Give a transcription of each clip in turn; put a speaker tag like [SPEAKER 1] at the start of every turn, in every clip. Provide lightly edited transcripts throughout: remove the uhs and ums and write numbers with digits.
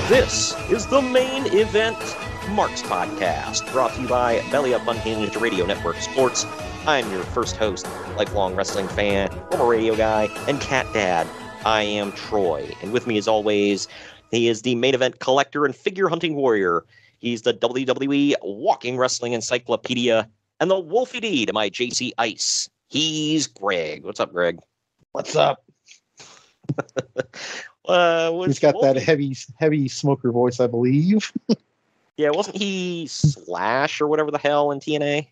[SPEAKER 1] This is the Main Event Marks podcast, brought to you by Belly Up Unhinged Radio Network Sports. I'm your first host, lifelong wrestling fan, former radio guy, and cat dad. I am Troy, and with me as always, he is the main event collector and figure hunting warrior. He's the WWE Walking Wrestling Encyclopedia and the Wolfie D to my JC Ice. He's Greg. What's up, Greg?
[SPEAKER 2] What's up? He's got that heavy smoker voice, I believe.
[SPEAKER 1] Yeah, wasn't he Slash or whatever the hell in TNA?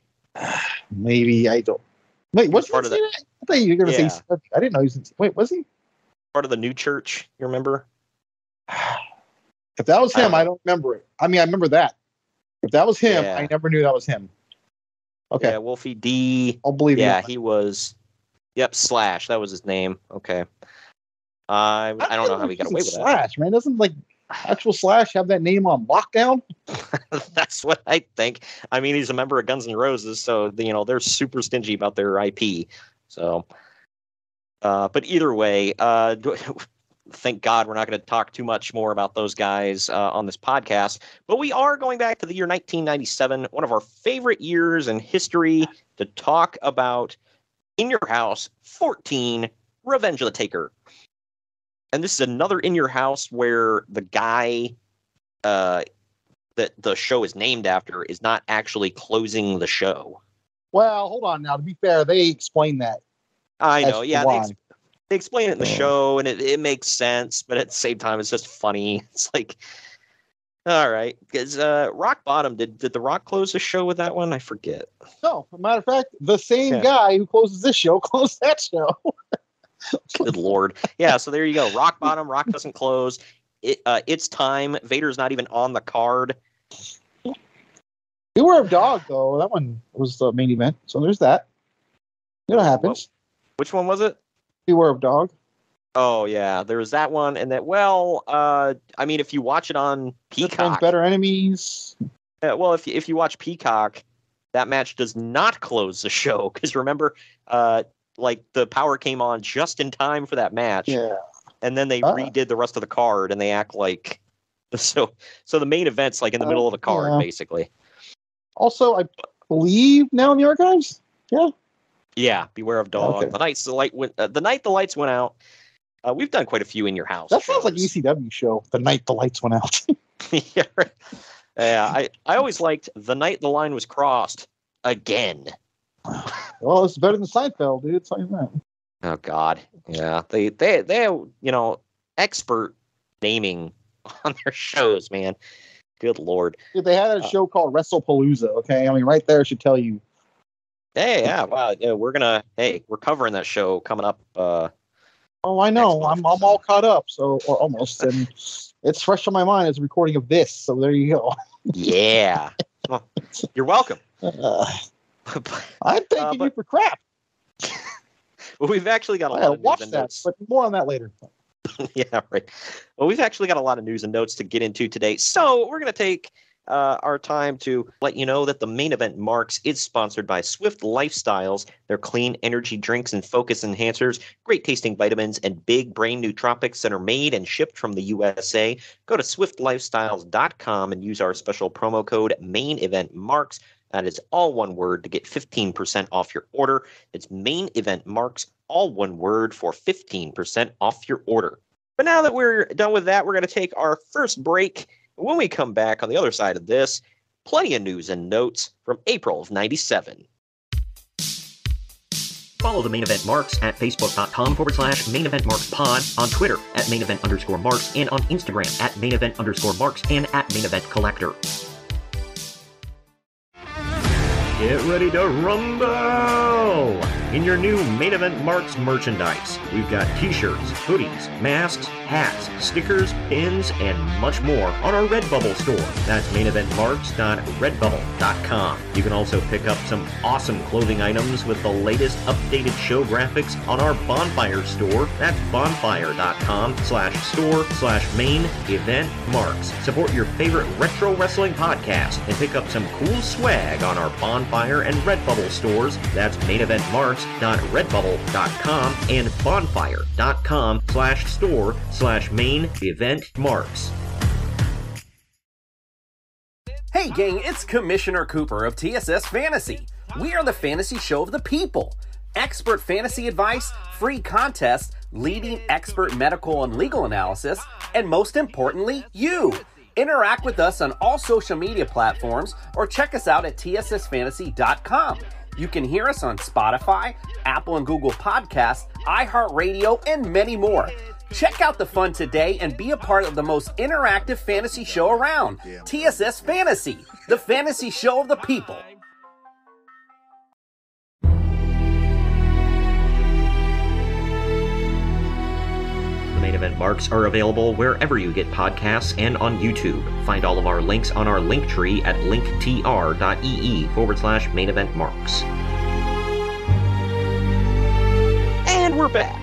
[SPEAKER 2] Maybe, I don't. Wait, what's part of that? I thought you were going to say. I didn't know he was in. Wait, was he
[SPEAKER 1] part of the New Church? You remember?
[SPEAKER 2] If that was him, I don't remember it. I mean, I remember that. If that was him, I never knew that was him. Okay.
[SPEAKER 1] Yeah, Wolfie D.
[SPEAKER 2] I'll believe you.
[SPEAKER 1] Yeah, he was. Yep, Slash. That was his name. Okay. I don't know how he got away with that.
[SPEAKER 2] Slash, man. Doesn't actual Slash have that name on lockdown?
[SPEAKER 1] That's what I think. I mean, he's a member of Guns N' Roses, so they're super stingy about their IP. So, but either way, thank God we're not going to talk too much more about those guys on this podcast. But we are going back to the year 1997, one of our favorite years in history, to talk about In Your House 14, Revenge of the Taker. And this is another In Your House where the guy that the show is named after is not actually closing the show.
[SPEAKER 2] Well, hold on now. To be fair, they explain that.
[SPEAKER 1] I know, yeah. They explain it in the show, and it makes sense, but at the same time, it's just funny. It's like, all right. Because Rock Bottom, did The Rock close the show with that one? I forget.
[SPEAKER 2] No, as a matter of fact, the same guy who closes this show closed that show.
[SPEAKER 1] Good Lord. Yeah, so there you go. Rock Bottom, Rock doesn't close. It's time. Vader's not even on the card.
[SPEAKER 2] Beware of Dog, though. That one was the main event. So there's that. You know what happens.
[SPEAKER 1] Which one was it?
[SPEAKER 2] Beware of Dog.
[SPEAKER 1] Oh, yeah. There was that one. And that, I mean, if you watch it on Peacock.
[SPEAKER 2] Better Enemies.
[SPEAKER 1] Well, if you watch Peacock, that match does not close the show. Because remember, the power came on just in time for that match.
[SPEAKER 2] Yeah.
[SPEAKER 1] And then they redid the rest of the card, and they act like so the main event's in the middle of the card, basically.
[SPEAKER 2] Also, I believe now in the archives. Yeah.
[SPEAKER 1] Yeah. Beware of Dog. Okay. The night the lights went out. We've done quite a few In Your House.
[SPEAKER 2] That sounds like an ECW show. The night the lights went out.
[SPEAKER 1] Yeah. Right. Yeah. I always liked The Night the Line Was Crossed Again.
[SPEAKER 2] Well, it's better than Seinfeld, dude. It's like that.
[SPEAKER 1] Oh God, yeah. They have expert naming on their shows, man. Good Lord.
[SPEAKER 2] Dude, they had a show called WrestlePalooza. Okay, I mean, right there should tell you.
[SPEAKER 1] Hey, yeah. Wow. Yeah, we're covering that show coming up.
[SPEAKER 2] Oh, I know. I'm all caught up, or almost, and it's fresh on my mind as a recording of this. So there you go.
[SPEAKER 1] Yeah. Well, you're welcome.
[SPEAKER 2] I'm thanking you for crap.
[SPEAKER 1] Well, we've actually got a lot of news and notes.
[SPEAKER 2] But more on that later.
[SPEAKER 1] Yeah, right. Well, we've actually got a lot of news and notes to get into today. So we're going to take our time to let you know that the Main Event Marks is sponsored by Swift Lifestyles. Their clean energy drinks and focus enhancers, great tasting vitamins, and big brain nootropics that are made and shipped from the USA. Go to swiftlifestyles.com and use our special promo code Main Event Marks. That is all one word to get 15% off your order. It's Main Event Marks, all one word for 15% off your order. But now that we're done with that, we're going to take our first break. When we come back on the other side of this, plenty of news and notes from April of 97. Follow the Main Event Marks at Facebook.com/Main Event Marks Pod, on Twitter at Main Event_Marks, and on Instagram at Main Event_Marks and at Main Event Collector. Get ready to rumble! In your new Main Event Marks merchandise, we've got t-shirts, hoodies, masks, hats, stickers, pins, and much more on our Redbubble store. That's maineventmarks.redbubble.com. You can also pick up some awesome clothing items with the latest updated show graphics on our Bonfire store. That's bonfire.com/store/main event marks. Support your favorite retro wrestling podcast and pick up some cool swag on our Bonfire and Redbubble stores. That's maineventmarks.redbubble.com and bonfire.com/store/main event marks.
[SPEAKER 3] Hey gang, it's Commissioner Cooper of TSS Fantasy. We are the fantasy show of the people. Expert fantasy advice, free contests, leading expert medical and legal analysis, and most importantly, you. Interact with us on all social media platforms or check us out at tssfantasy.com. You can hear us on Spotify, Apple and Google Podcasts, iHeartRadio, and many more. Check out the fun today and be a part of the most interactive fantasy show around. TSS Fantasy, the fantasy show of the people.
[SPEAKER 1] The main event marks are available wherever you get podcasts and on YouTube. Find all of our links on our link tree at linktr.ee/main event marks. And we're back.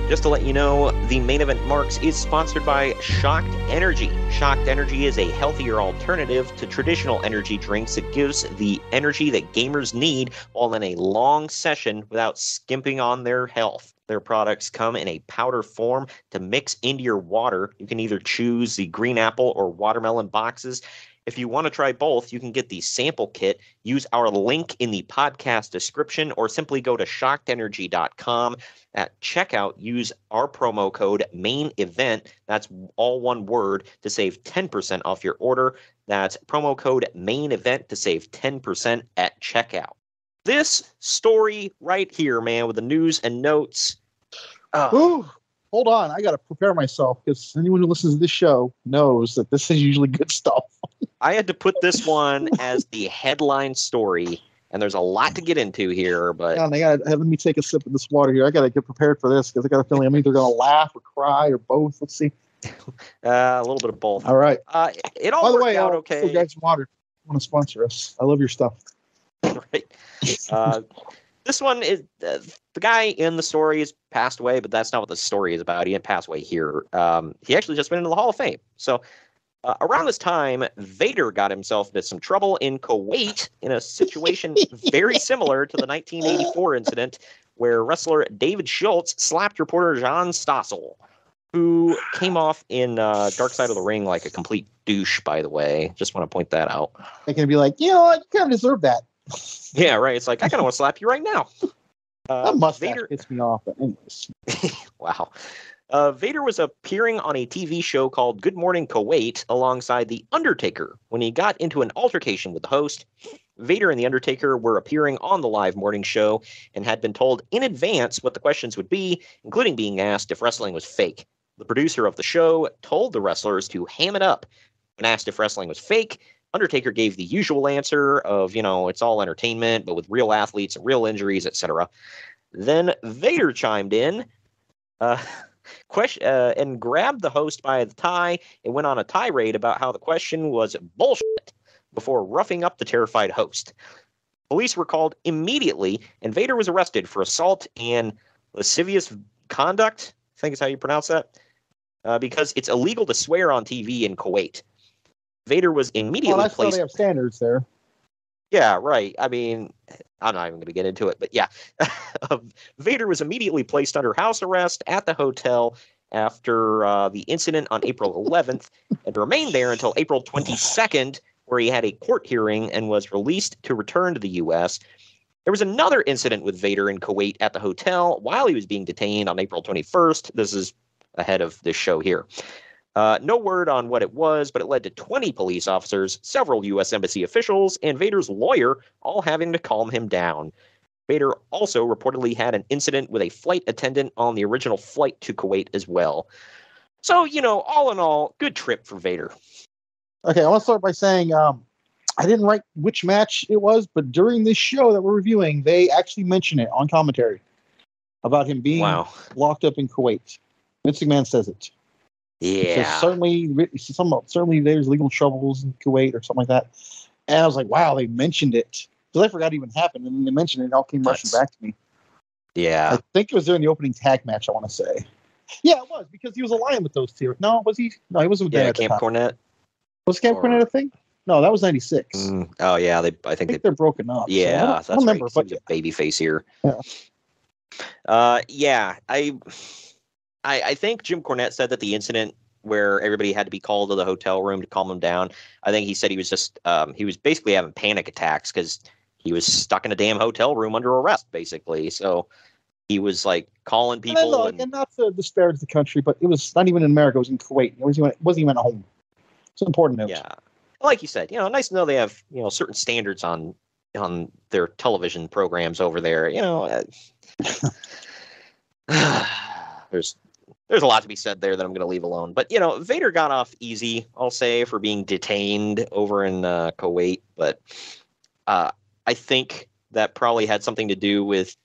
[SPEAKER 1] Just to let you know, the Main Event Marks is sponsored by Shocked Energy. Shocked Energy is a healthier alternative to traditional energy drinks that gives the energy that gamers need while in a long session without skimping on their health. Their products come in a powder form to mix into your water. You can either choose the green apple or watermelon boxes. If you want to try both, you can get the sample kit, use our link in the podcast description, or simply go to shockedenergy.com. At checkout, use our promo code MAINEVENT, that's all one word, to save 10% off your order. That's promo code MAINEVENT to save 10% at checkout. This story right here, man, with the news and notes.
[SPEAKER 2] Ooh, hold on. I got to prepare myself because anyone who listens to this show knows that this is usually good stuff.
[SPEAKER 1] I had to put this one as the headline story, and there's a lot to get into here. But
[SPEAKER 2] let me take a sip of this water here. I got to get prepared for this because I got a feeling I'm either going to laugh or cry or both. Let's see.
[SPEAKER 1] A little bit of both.
[SPEAKER 2] All right.
[SPEAKER 1] It all worked out okay.
[SPEAKER 2] You guys water want to sponsor us? I love your stuff.
[SPEAKER 1] Right. This one is the guy in the story has passed away, but that's not what the story is about. He didn't pass away here. He actually just went into the Hall of Fame. So around this time, Vader got himself into some trouble in Kuwait in a situation very similar to the 1984 incident where wrestler David Schultz slapped reporter John Stossel, who came off in Dark Side of the Ring like a complete douche, by the way. Just want to point that out.
[SPEAKER 2] They're going to be like, you know what? You kind of deserve that.
[SPEAKER 1] Yeah, right. It's like, I kind of want to slap you right now.
[SPEAKER 2] That mustache gets me off. But anyways.
[SPEAKER 1] Wow. Vader was appearing on a TV show called Good Morning Kuwait alongside The Undertaker when he got into an altercation with the host. Vader and The Undertaker were appearing on the live morning show and had been told in advance what the questions would be, including being asked if wrestling was fake. The producer of the show told the wrestlers to ham it up. When asked if wrestling was fake, Undertaker gave the usual answer of, it's all entertainment, but with real athletes and real injuries, etc. Then Vader chimed in and grabbed the host by the tie and went on a tirade about how the question was bullshit before roughing up the terrified host. Police were called immediately, and Vader was arrested for assault and lascivious conduct, I think is how you pronounce that, because it's illegal to swear on TV in Kuwait. Vader was immediately placed.
[SPEAKER 2] They have standards there.
[SPEAKER 1] Yeah, right. I mean, I'm not even going to get into it, but yeah. Vader was immediately placed under house arrest at the hotel after the incident on April 11th and remained there until April 22nd, where he had a court hearing and was released to return to the U.S. There was another incident with Vader in Kuwait at the hotel while he was being detained on April 21st. This is ahead of this show here. No word on what it was, but it led to 20 police officers, several U.S. Embassy officials, and Vader's lawyer all having to calm him down. Vader also reportedly had an incident with a flight attendant on the original flight to Kuwait as well. So, all in all, good trip for Vader.
[SPEAKER 2] Okay, I want to start by saying I didn't write which match it was, but during this show that we're reviewing, they actually mention it on commentary about him being locked up in Kuwait. Vince McMahon says it.
[SPEAKER 1] Yeah.
[SPEAKER 2] So certainly there's legal troubles in Kuwait or something like that. And I was like, wow, they mentioned it. Because I forgot it even happened. And then they mentioned it and it all came rushing back to me.
[SPEAKER 1] Yeah.
[SPEAKER 2] I think it was during the opening tag match, I want to say. Yeah, it was, because he was allying with those two. No, was he? No, he wasn't with them at the
[SPEAKER 1] Camp
[SPEAKER 2] time.
[SPEAKER 1] Cornette.
[SPEAKER 2] Was Camp Cornette a thing? No, that was 96.
[SPEAKER 1] Oh, yeah. I think
[SPEAKER 2] they're broken up.
[SPEAKER 1] Yeah,
[SPEAKER 2] so I don't remember.
[SPEAKER 1] Right.
[SPEAKER 2] But
[SPEAKER 1] He's a baby face here.
[SPEAKER 2] Yeah.
[SPEAKER 1] I think Jim Cornette said that the incident where everybody had to be called to the hotel room to calm him down. I think he said he was just he was basically having panic attacks because he was stuck in a damn hotel room under arrest, basically. So he was like calling people.
[SPEAKER 2] And not to disparage the country, but it was not even in America. It was in Kuwait. It wasn't even at home. It's important note.
[SPEAKER 1] Yeah, like you said, nice to know they have certain standards on their television programs over there. There's a lot to be said there that I'm going to leave alone. But Vader got off easy, I'll say, for being detained over in Kuwait. But I think that probably had something to do with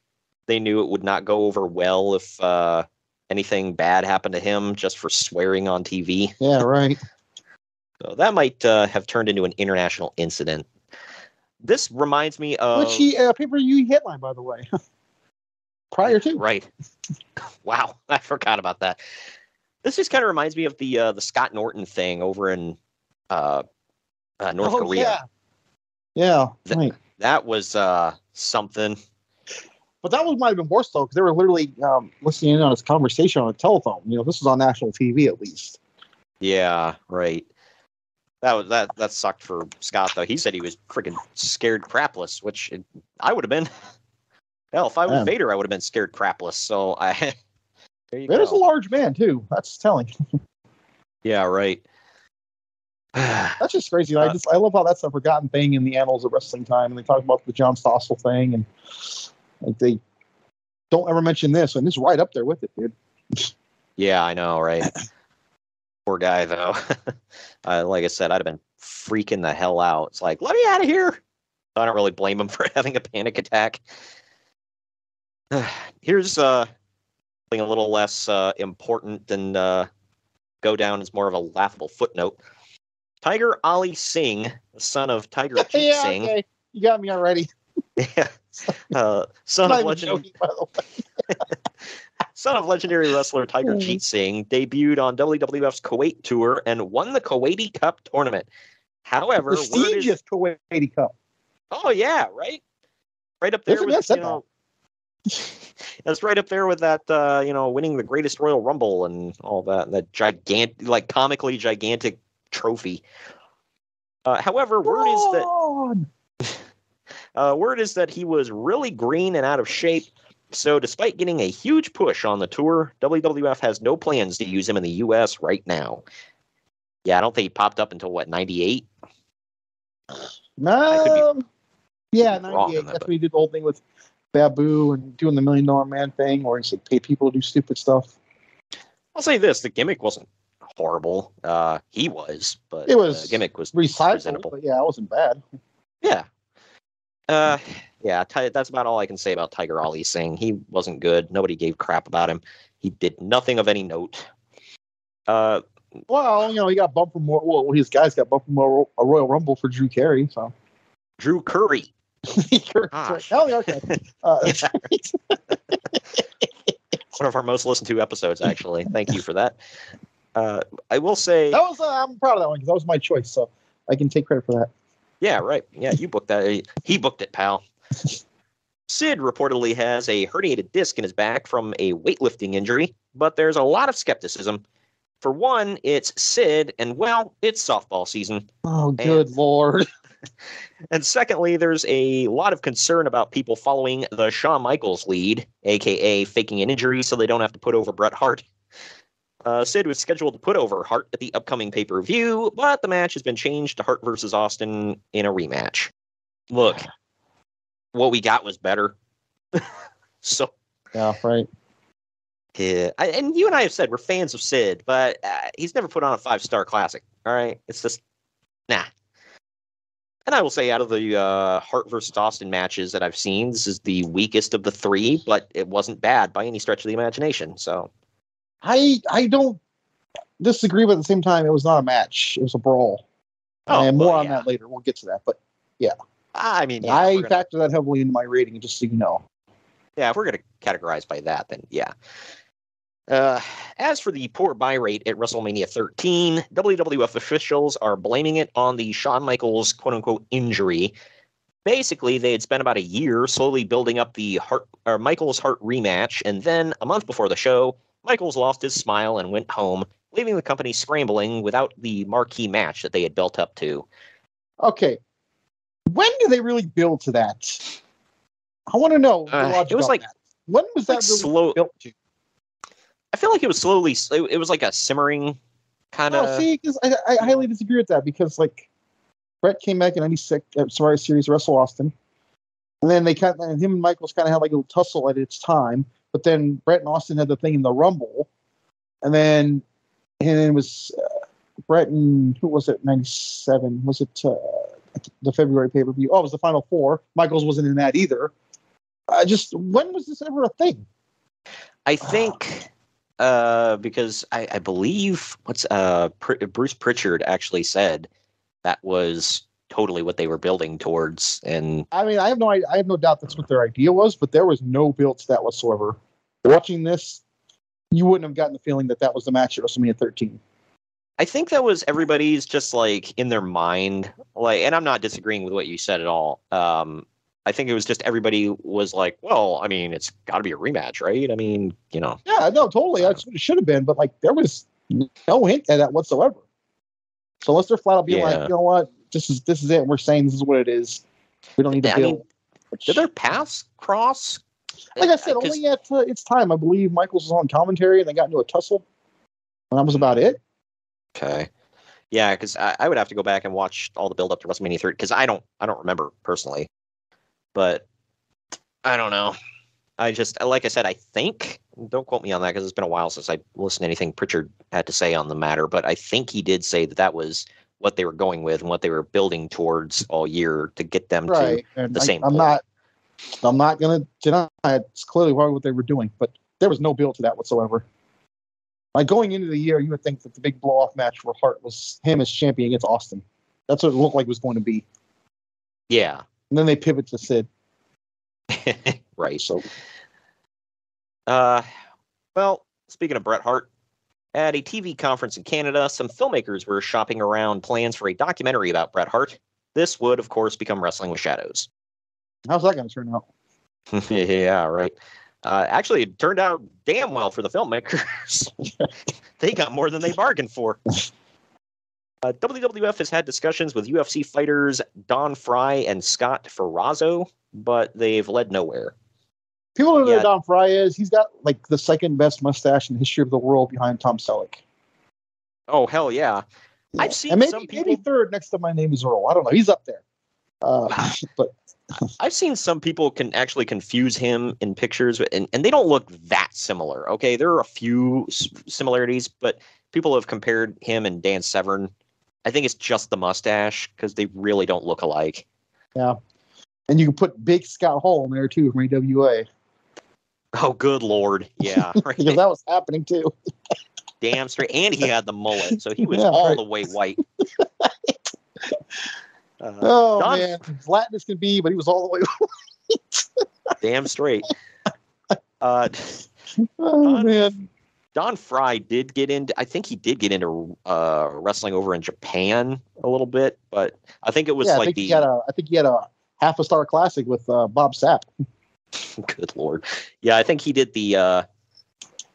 [SPEAKER 1] they knew it would not go over well if anything bad happened to him just for swearing on TV.
[SPEAKER 2] Yeah, right.
[SPEAKER 1] So that might have turned into an international incident. This reminds me of...
[SPEAKER 2] Which pay-per-view headline, by the way. Prior to.
[SPEAKER 1] Right. Wow, I forgot about that. This just kind of reminds me of the Scott Norton thing over in North Korea.
[SPEAKER 2] Yeah, right.
[SPEAKER 1] That was something.
[SPEAKER 2] But that might have been worse, though, because they were literally listening in on his conversation on a telephone. This was on national TV, at least.
[SPEAKER 1] Yeah, right. That sucked for Scott, though. He said he was freaking scared crapless, which I would have been. Hell, if I was Vader, I would have been scared crapless. So there you go.
[SPEAKER 2] Vader's a large man, too. That's telling.
[SPEAKER 1] Yeah, right.
[SPEAKER 2] That's just crazy. I love how that's a forgotten thing in the annals of wrestling time. And they talk about the John Stossel thing, and like they don't ever mention this, and it's right up there with it, dude.
[SPEAKER 1] Yeah, I know, right? Poor guy, though. Like I said, I'd have been freaking the hell out. It's like, let me out of here. I don't really blame him for having a panic attack. Here's something a little less important and go down as more of a laughable footnote. Tiger Ali Singh, the son of Tiger Jeet Singh.
[SPEAKER 2] Okay. You got me already.
[SPEAKER 1] Yeah. Son of legendary wrestler Tiger Jeet Singh debuted on WWF's Kuwait tour and won the Kuwaiti Cup tournament. However,
[SPEAKER 2] prestigious Kuwaiti Cup.
[SPEAKER 1] Oh yeah, right up there with that's right up there with that winning the greatest Royal Rumble and all that gigantic, like comically gigantic trophy. However, word is that he was really green and out of shape. So despite getting a huge push on the tour, WWF has no plans to use him in the U.S. right now. Yeah, I don't think he popped up until, 98?
[SPEAKER 2] Yeah, 98. That's when he did the whole thing with Babu and doing the $1 Million Man thing, where he said pay people to do stupid stuff.
[SPEAKER 1] I'll say this, the gimmick wasn't horrible. He was, but the gimmick was
[SPEAKER 2] presentable. But yeah, it wasn't bad.
[SPEAKER 1] Yeah. That's about all I can say about Tiger Ali Singh. He wasn't good. Nobody gave crap about him. He did nothing of any note.
[SPEAKER 2] He got bumped from his guys got bumped from a Royal Rumble for Drew Carey. So
[SPEAKER 1] Drew Curry.
[SPEAKER 2] Okay.
[SPEAKER 1] One of our most listened to episodes, actually. Thank you for that. I will say
[SPEAKER 2] that was I'm proud of that one because that was my choice, so I can take credit for that.
[SPEAKER 1] Yeah, right. Yeah, you booked that. He booked it, pal. Sid reportedly has a herniated disc in his back from a weightlifting injury, but there's a lot of skepticism. For one, it's Sid, and it's softball season.
[SPEAKER 2] Oh, good Lord.
[SPEAKER 1] And secondly, there's a lot of concern about people following the Shawn Michaels lead, a.k.a. faking an injury so they don't have to put over Bret Hart. Sid was scheduled to put over Hart at the upcoming pay-per-view, but the match has been changed to Hart versus Austin in a rematch. Look, what we got was better. So,
[SPEAKER 2] yeah, right.
[SPEAKER 1] Yeah, and you and I have said we're fans of Sid, but he's never put on a 5-star classic. All right, it's just nah. And I will say, out of the Hart versus Austin matches that I've seen, this is the weakest of the three, but it wasn't bad by any stretch of the imagination. So,
[SPEAKER 2] I don't disagree, but at the same time, it was not a match; it was a brawl. And more on that later. We'll get to that, but yeah.
[SPEAKER 1] I mean,
[SPEAKER 2] I factor that heavily into my rating, just so you know.
[SPEAKER 1] Yeah, if we're going to categorize by that, then yeah. As for the poor buy rate at WrestleMania XIII, WWF officials are blaming it on the Shawn Michaels quote-unquote injury. Basically, they had spent about a year slowly building up the Michaels Hart rematch, and then a month before the show, Michaels lost his smile and went home, leaving the company scrambling without the marquee match that they had built up to.
[SPEAKER 2] Okay. When do they really build to that? I want to know the logic
[SPEAKER 1] it was like
[SPEAKER 2] that. When was that really built to?
[SPEAKER 1] I feel like it was slowly. It was like a simmering kind of.
[SPEAKER 2] No, see, because I highly disagree with that because like Bret came back in '96 at Survivor Series, Wrestle Austin, and then and him and Michaels kind of had like a little tussle at its time. But then Bret and Austin had the thing in the Rumble, and then it was Bret and who was it? '97 was it the February pay-per-view? Oh, it was the Final Four. Michaels wasn't in that either. When was this ever a thing?
[SPEAKER 1] I think because I believe Bruce Pritchard actually said that was totally what they were building towards. And
[SPEAKER 2] I mean, I have no doubt that's what their idea was, but there was no build to that whatsoever. Watching this, you wouldn't have gotten the feeling that was the match at WrestleMania 13.
[SPEAKER 1] I think that was everybody's just like in their mind, like, and I'm not disagreeing with what you said at all. I think it was just everybody was like, well, I mean, it's got to be a rematch, right? I mean, you know.
[SPEAKER 2] Yeah, no, totally. That's what it should have been, but like there was no hint at that whatsoever. So unless they're flat out being like, you know what, this is it. We're saying this is what it is. We don't need to build.
[SPEAKER 1] Did their paths cross?
[SPEAKER 2] Like I said, only at its time. I believe Michaels was on commentary and they got into a tussle. And that was about it.
[SPEAKER 1] Okay. Yeah, because I would have to go back and watch all the build up to WrestleMania 3 because I don't remember personally. But I don't know. I just, like I said, I think, don't quote me on that because it's been a while since I listened to anything Pritchard had to say on the matter, but I think he did say that was what they were going with and what they were building towards all year to get them to the same point.
[SPEAKER 2] I'm not going to deny it. It's clearly what they were doing, but there was no build to that whatsoever. Like going into the year, you would think that the big blow-off match for Hart was him as champion against Austin. That's what it looked like it was going to be.
[SPEAKER 1] Yeah.
[SPEAKER 2] And then they pivot to Sid.
[SPEAKER 1] Right. So, well, speaking of Bret Hart, at a TV conference in Canada, some filmmakers were shopping around plans for a documentary about Bret Hart. This would, of course, become Wrestling with Shadows.
[SPEAKER 2] How's that going to turn out?
[SPEAKER 1] Yeah, right. Actually, it turned out damn well for the filmmakers. They got more than they bargained for. WWF has had discussions with UFC fighters Don Fry and Scott Ferrazzo, but they've led nowhere.
[SPEAKER 2] People don't know who Don Fry is. He's got like the second best mustache in the history of the world behind Tom Selleck.
[SPEAKER 1] Oh, hell yeah. I've seen some people...
[SPEAKER 2] maybe third next to My Name is Earl. I don't know. He's up there. But
[SPEAKER 1] I've seen some people can actually confuse him in pictures, and they don't look that similar. Okay, there are a few similarities, but people have compared him and Dan Severn. I think it's just the mustache because they really don't look alike.
[SPEAKER 2] Yeah, and you can put Big Scott Hall in there too from AWA.
[SPEAKER 1] Oh, good Lord! Yeah, right.
[SPEAKER 2] Because that was happening too.
[SPEAKER 1] Damn straight, and he had the mullet, so he was all the way white.
[SPEAKER 2] Man, as Latin as can be, but he was all the way white.
[SPEAKER 1] Damn straight.
[SPEAKER 2] Man.
[SPEAKER 1] Don Fry did get into. I think he did get into wrestling over in Japan a little bit, but I think it was
[SPEAKER 2] I think he had a half a star classic with Bob Sapp.
[SPEAKER 1] Good Lord, yeah, I think he did the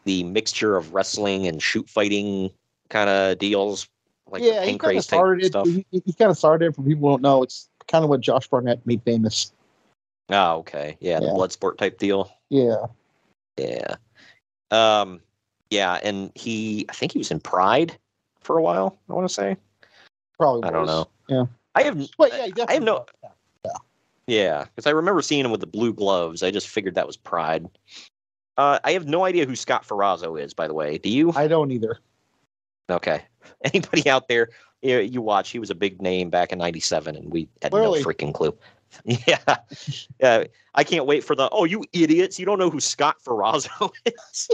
[SPEAKER 1] mixture of wrestling and shoot fighting kind of deals, like the Pancrase type stuff.
[SPEAKER 2] He kind of started it. For people who don't know, it's kind of what Josh Barnett made famous.
[SPEAKER 1] Oh, okay, yeah, the Bloodsport type deal.
[SPEAKER 2] Yeah.
[SPEAKER 1] Yeah, and I think he was in Pride for a while, I want to say.
[SPEAKER 2] Probably
[SPEAKER 1] I don't know.
[SPEAKER 2] Yeah.
[SPEAKER 1] I have no...
[SPEAKER 2] Yeah.
[SPEAKER 1] Yeah, because I remember seeing him with the blue gloves. I just figured that was Pride. I have no idea who Scott Ferrazzo is, by the way. Do you?
[SPEAKER 2] I don't either.
[SPEAKER 1] Okay. Anybody out there, you watch, he was a big name back in 97, and we had no freaking clue. Yeah. I can't wait for you idiots, you don't know who Scott Ferrazzo is?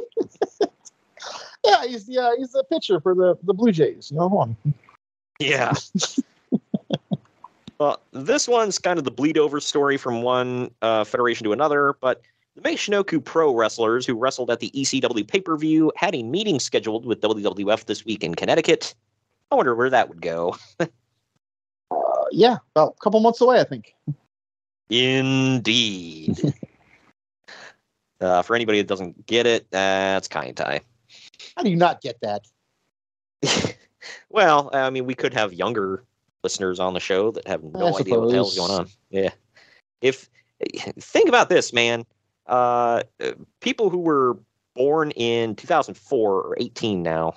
[SPEAKER 2] Yeah, he's the pitcher for the Blue Jays.
[SPEAKER 1] Yeah. Well, this one's kind of the bleed over story from one federation to another, but the Meishinoku Pro wrestlers who wrestled at the ECW pay-per-view had a meeting scheduled with WWF this week in Connecticut. I wonder where that would go.
[SPEAKER 2] Yeah, about a couple months away, I think.
[SPEAKER 1] Indeed. For anybody that doesn't get it, that's Kaientai.
[SPEAKER 2] How do you not get that?
[SPEAKER 1] Well, I mean, we could have younger listeners on the show that have no idea what the hell's going on. Yeah. Think about this, man. People who were born in 2004 or 18 now.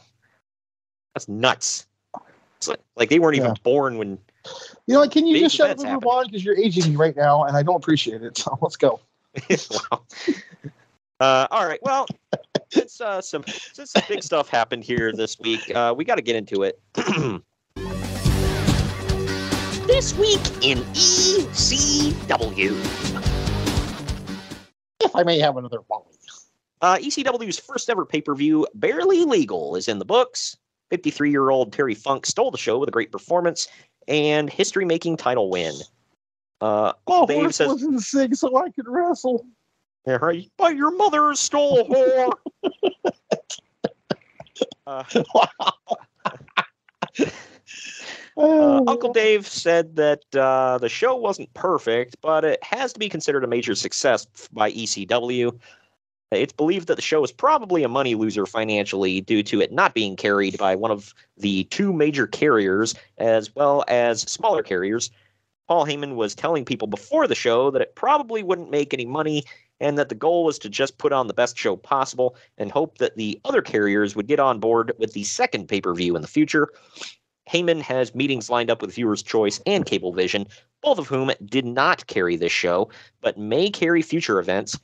[SPEAKER 1] That's nuts. It's like they weren't even born when.
[SPEAKER 2] Can you just shut up and move on, because you're aging me right now, and I don't appreciate it. So let's go.
[SPEAKER 1] Wow. All right. Well, since some big stuff happened here this week, we got to get into it. This week in ECW.
[SPEAKER 2] If I may have another volley.
[SPEAKER 1] ECW's first ever pay-per-view, Barely Legal, is in the books. 53-year-old Terry Funk stole the show with a great performance and history-making title win.
[SPEAKER 2] Dave says, wasn't sick so I could wrestle.
[SPEAKER 1] Yeah, right. But your mother stole whore. Uncle Dave said that the show wasn't perfect, but it has to be considered a major success by ECW. It's believed that the show is probably a money loser financially due to it not being carried by one of the two major carriers, as well as smaller carriers. Paul Heyman was telling people before the show that it probably wouldn't make any money, and that the goal was to just put on the best show possible and hope that the other carriers would get on board with the second pay-per-view in the future. Heyman has meetings lined up with Viewers' Choice and Cablevision, both of whom did not carry this show, but may carry future events.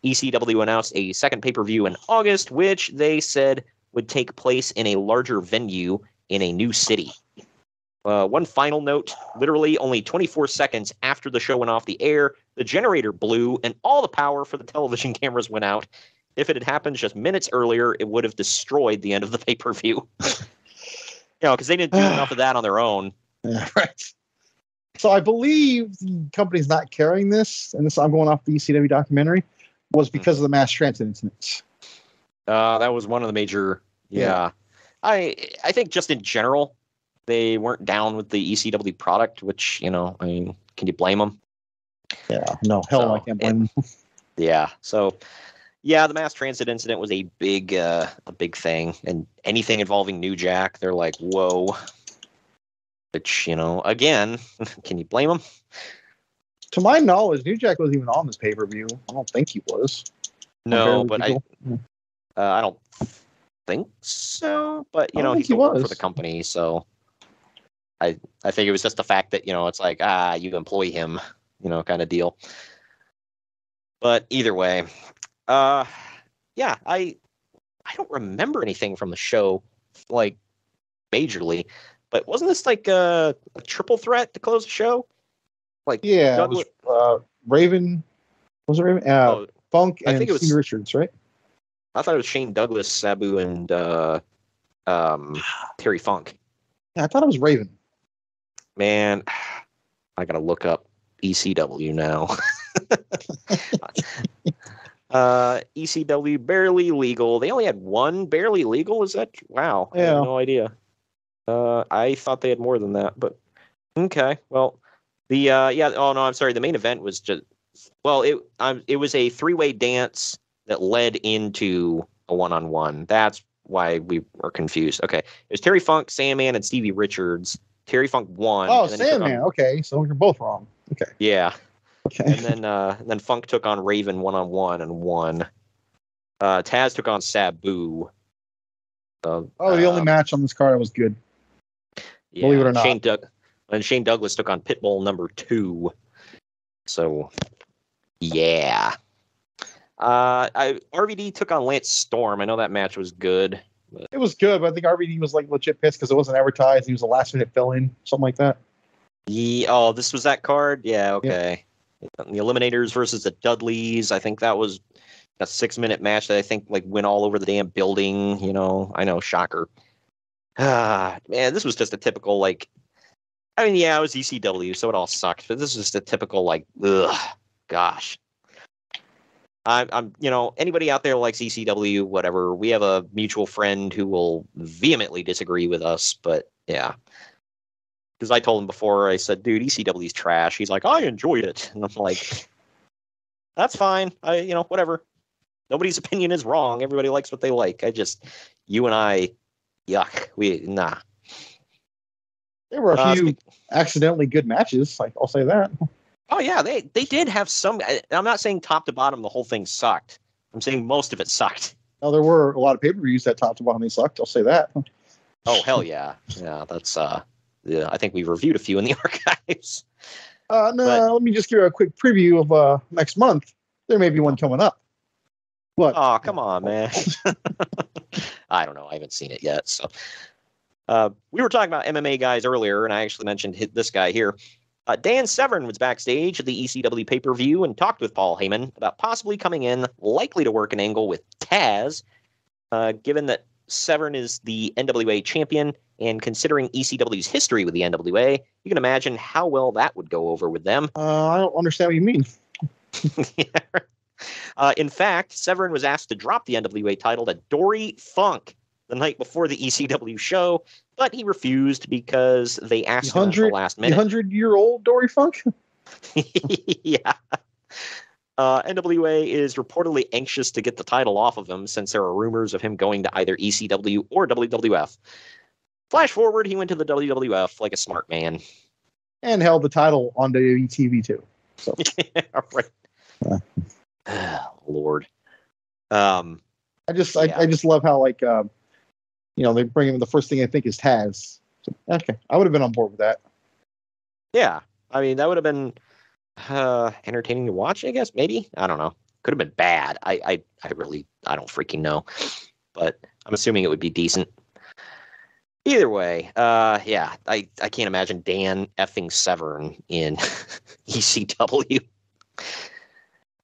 [SPEAKER 1] ECW announced a second pay-per-view in August, which they said would take place in a larger venue in a new city. One final note, literally only 24 seconds after the show went off the air, the generator blew and all the power for the television cameras went out. If it had happened just minutes earlier, it would have destroyed the end of the pay-per-view. Because they didn't do enough of that on their own.
[SPEAKER 2] Yeah, right. So I believe the company's not carrying this, and this I'm going off the ECW documentary, was because of the mass transit incidents.
[SPEAKER 1] That was one of the major. Yeah. I think just in general, they weren't down with the ECW product, which, I mean, can you blame them?
[SPEAKER 2] Yeah, no, hell, I can't blame them.
[SPEAKER 1] Yeah, so, the mass transit incident was a big thing, and anything involving New Jack, they're like, whoa. Which, again, can you blame them?
[SPEAKER 2] To my knowledge, New Jack wasn't even on this pay-per-view. I don't think he was.
[SPEAKER 1] No, but I don't think so. But, he still worked for the company, so I think it was just the fact that, it's like, you employ him, kind of deal. But either way, I don't remember anything from the show, like, majorly. But wasn't this like a triple threat to close the show? Like,
[SPEAKER 2] Douglas, it was Raven. Was it Raven? Funk and Steve Richards, right?
[SPEAKER 1] I thought it was Shane Douglas, Sabu, and Terry Funk.
[SPEAKER 2] Yeah, I thought it was Raven.
[SPEAKER 1] Man, I gotta look up ECW now. ECW Barely Legal. They only had one Barely Legal. Is that wow? I have no idea. I thought they had more than that, but okay. Well, I'm sorry. The main event was just it was a three-way dance that led into a one-on-one. That's why we were confused. Okay, it was Terry Funk, Sandman, and Stevie Richards. Terry Funk won.
[SPEAKER 2] Oh, Sandman. Okay, so you're both wrong. Okay.
[SPEAKER 1] Yeah.
[SPEAKER 2] Okay.
[SPEAKER 1] And then Funk took on Raven one-on-one and won. Taz took on Sabu.
[SPEAKER 2] The only match on this card was good.
[SPEAKER 1] Yeah,
[SPEAKER 2] believe it or not.
[SPEAKER 1] Shane Douglas took on Pitbull number 2. So, yeah. RVD took on Lance Storm. I know that match was good.
[SPEAKER 2] It was good, but I think RVD was like legit pissed because it wasn't advertised. He was a last minute fill-in, something like that.
[SPEAKER 1] Yeah, this was that card? Yeah, okay. Yep. The Eliminators versus the Dudleys. I think that was a 6-minute match that I think like went all over the damn building. I know, shocker. Man, this was just a typical it was ECW, so it all sucked. But this is just a typical gosh. I'm anybody out there likes ECW, whatever. We have a mutual friend who will vehemently disagree with us, but yeah. Because I told him before, I said, dude, ECW's trash. He's like, I enjoyed it. And I'm like, that's fine. Whatever. Nobody's opinion is wrong. Everybody likes what they like. You and I yuck. Nah.
[SPEAKER 2] There were a few accidentally good matches. Like, I'll say that.
[SPEAKER 1] Oh yeah, they did have some. I'm not saying top to bottom the whole thing sucked. I'm saying most of it sucked.
[SPEAKER 2] Now, there were a lot of pay-per-views that top to bottom they sucked. I'll say that.
[SPEAKER 1] Oh hell yeah, yeah. That's yeah. I think we reviewed a few in the archives.
[SPEAKER 2] Let me just give you a quick preview of next month. There may be one coming up. But
[SPEAKER 1] oh come on, man. I don't know. I haven't seen it yet. So we were talking about MMA guys earlier, and I actually mentioned this guy here. Dan Severn was backstage at the ECW pay-per-view and talked with Paul Heyman about possibly coming in, likely to work an angle with Taz, given that Severn is the NWA champion, and considering ECW's history with the NWA, you can imagine how well that would go over with them.
[SPEAKER 2] I don't understand what you mean.
[SPEAKER 1] In fact, Severn was asked to drop the NWA title to Dory Funk the night before the ECW show, but he refused because they asked him at the last minute.
[SPEAKER 2] 100-year-old Dory Funk?
[SPEAKER 1] Yeah. NWA is reportedly anxious to get the title off of him since there are rumors of him going to either ECW or WWF. Flash forward, he went to the WWF like a smart man.
[SPEAKER 2] And held the title on WWE TV too. So.
[SPEAKER 1] Yeah, right. Lord.
[SPEAKER 2] I just love how, like, they bring him, the first thing I think is Taz. So, okay, I would have been on board with that.
[SPEAKER 1] Yeah, I mean, that would have been entertaining to watch, I guess, maybe. I don't know. Could have been bad. I don't freaking know. But I'm assuming it would be decent. Either way, yeah, I can't imagine Dan effing Severn in ECW.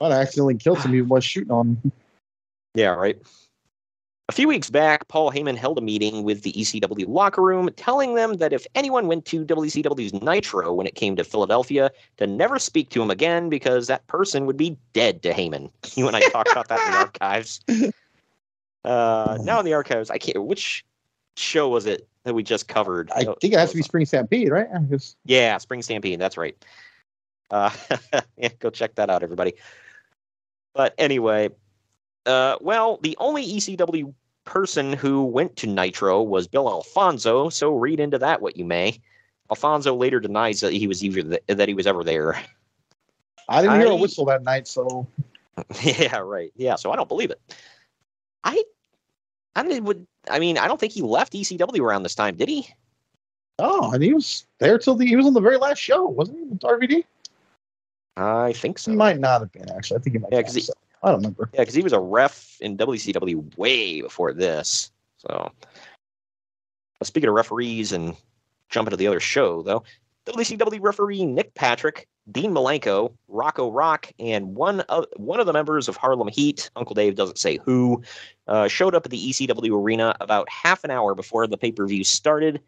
[SPEAKER 2] But I accidentally killed somebody who was shooting on him.
[SPEAKER 1] Yeah, right. A few weeks back, Paul Heyman held a meeting with the ECW locker room, telling them that if anyone went to WCW's Nitro when it came to Philadelphia, to never speak to him again because that person would be dead to Heyman. You and I talked about that in the archives. Now in the archives, I can't. Which show was it that we just covered?
[SPEAKER 2] I think it has to be Spring Stampede, right?
[SPEAKER 1] Yeah, Spring Stampede. That's right. Yeah, go check that out, everybody. But anyway. Well, the only ECW person who went to Nitro was Bill Alfonso, so read into that what you may. Alfonso later denies that he was ever there.
[SPEAKER 2] I didn't hear a whistle that night, so
[SPEAKER 1] yeah, right. Yeah, so I don't believe it. I don't think he left ECW around this time, did he?
[SPEAKER 2] Oh, and he was there till he was on the very last show, wasn't he? With RVD?
[SPEAKER 1] I think so.
[SPEAKER 2] He might not have been, actually. I think he might have been. I don't remember.
[SPEAKER 1] Yeah, because he was a ref in WCW way before this. So, speaking of referees and jumping to the other show, though, WCW referee Nick Patrick, Dean Malenko, Rocco Rock, and one of the members of Harlem Heat, Uncle Dave doesn't say who, showed up at the ECW arena about half an hour before the pay-per-view started.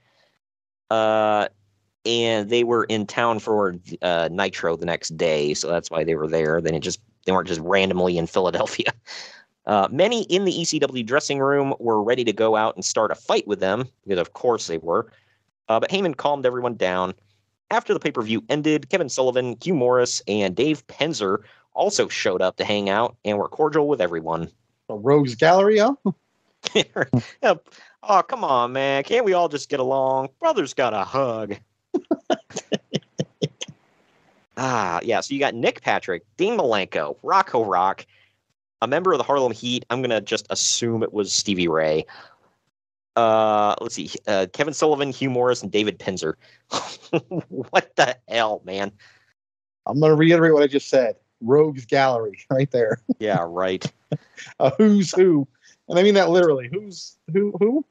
[SPEAKER 1] And they were in town for Nitro the next day, so that's why they were there. They weren't just randomly in Philadelphia. Many in the ECW dressing room were ready to go out and start a fight with them, because of course they were. But Heyman calmed everyone down. After the pay-per-view ended, Kevin Sullivan, Hugh Morris, and Dave Penzer also showed up to hang out and were cordial with everyone.
[SPEAKER 2] A rogues gallery, huh?
[SPEAKER 1] Yep. Oh, come on, man. Can't we all just get along? Brothers got a hug. Yeah, so you got Nick Patrick, Dean Malenko, Rocco Rock, a member of the Harlem Heat. I'm going to just assume it was Stevie Ray. Let's see, Kevin Sullivan, Hugh Morris, and David Penzer. What the hell, man?
[SPEAKER 2] I'm going to reiterate what I just said. Rogues Gallery, right there.
[SPEAKER 1] Yeah, right.
[SPEAKER 2] Who's who? And I mean that literally. Who's who?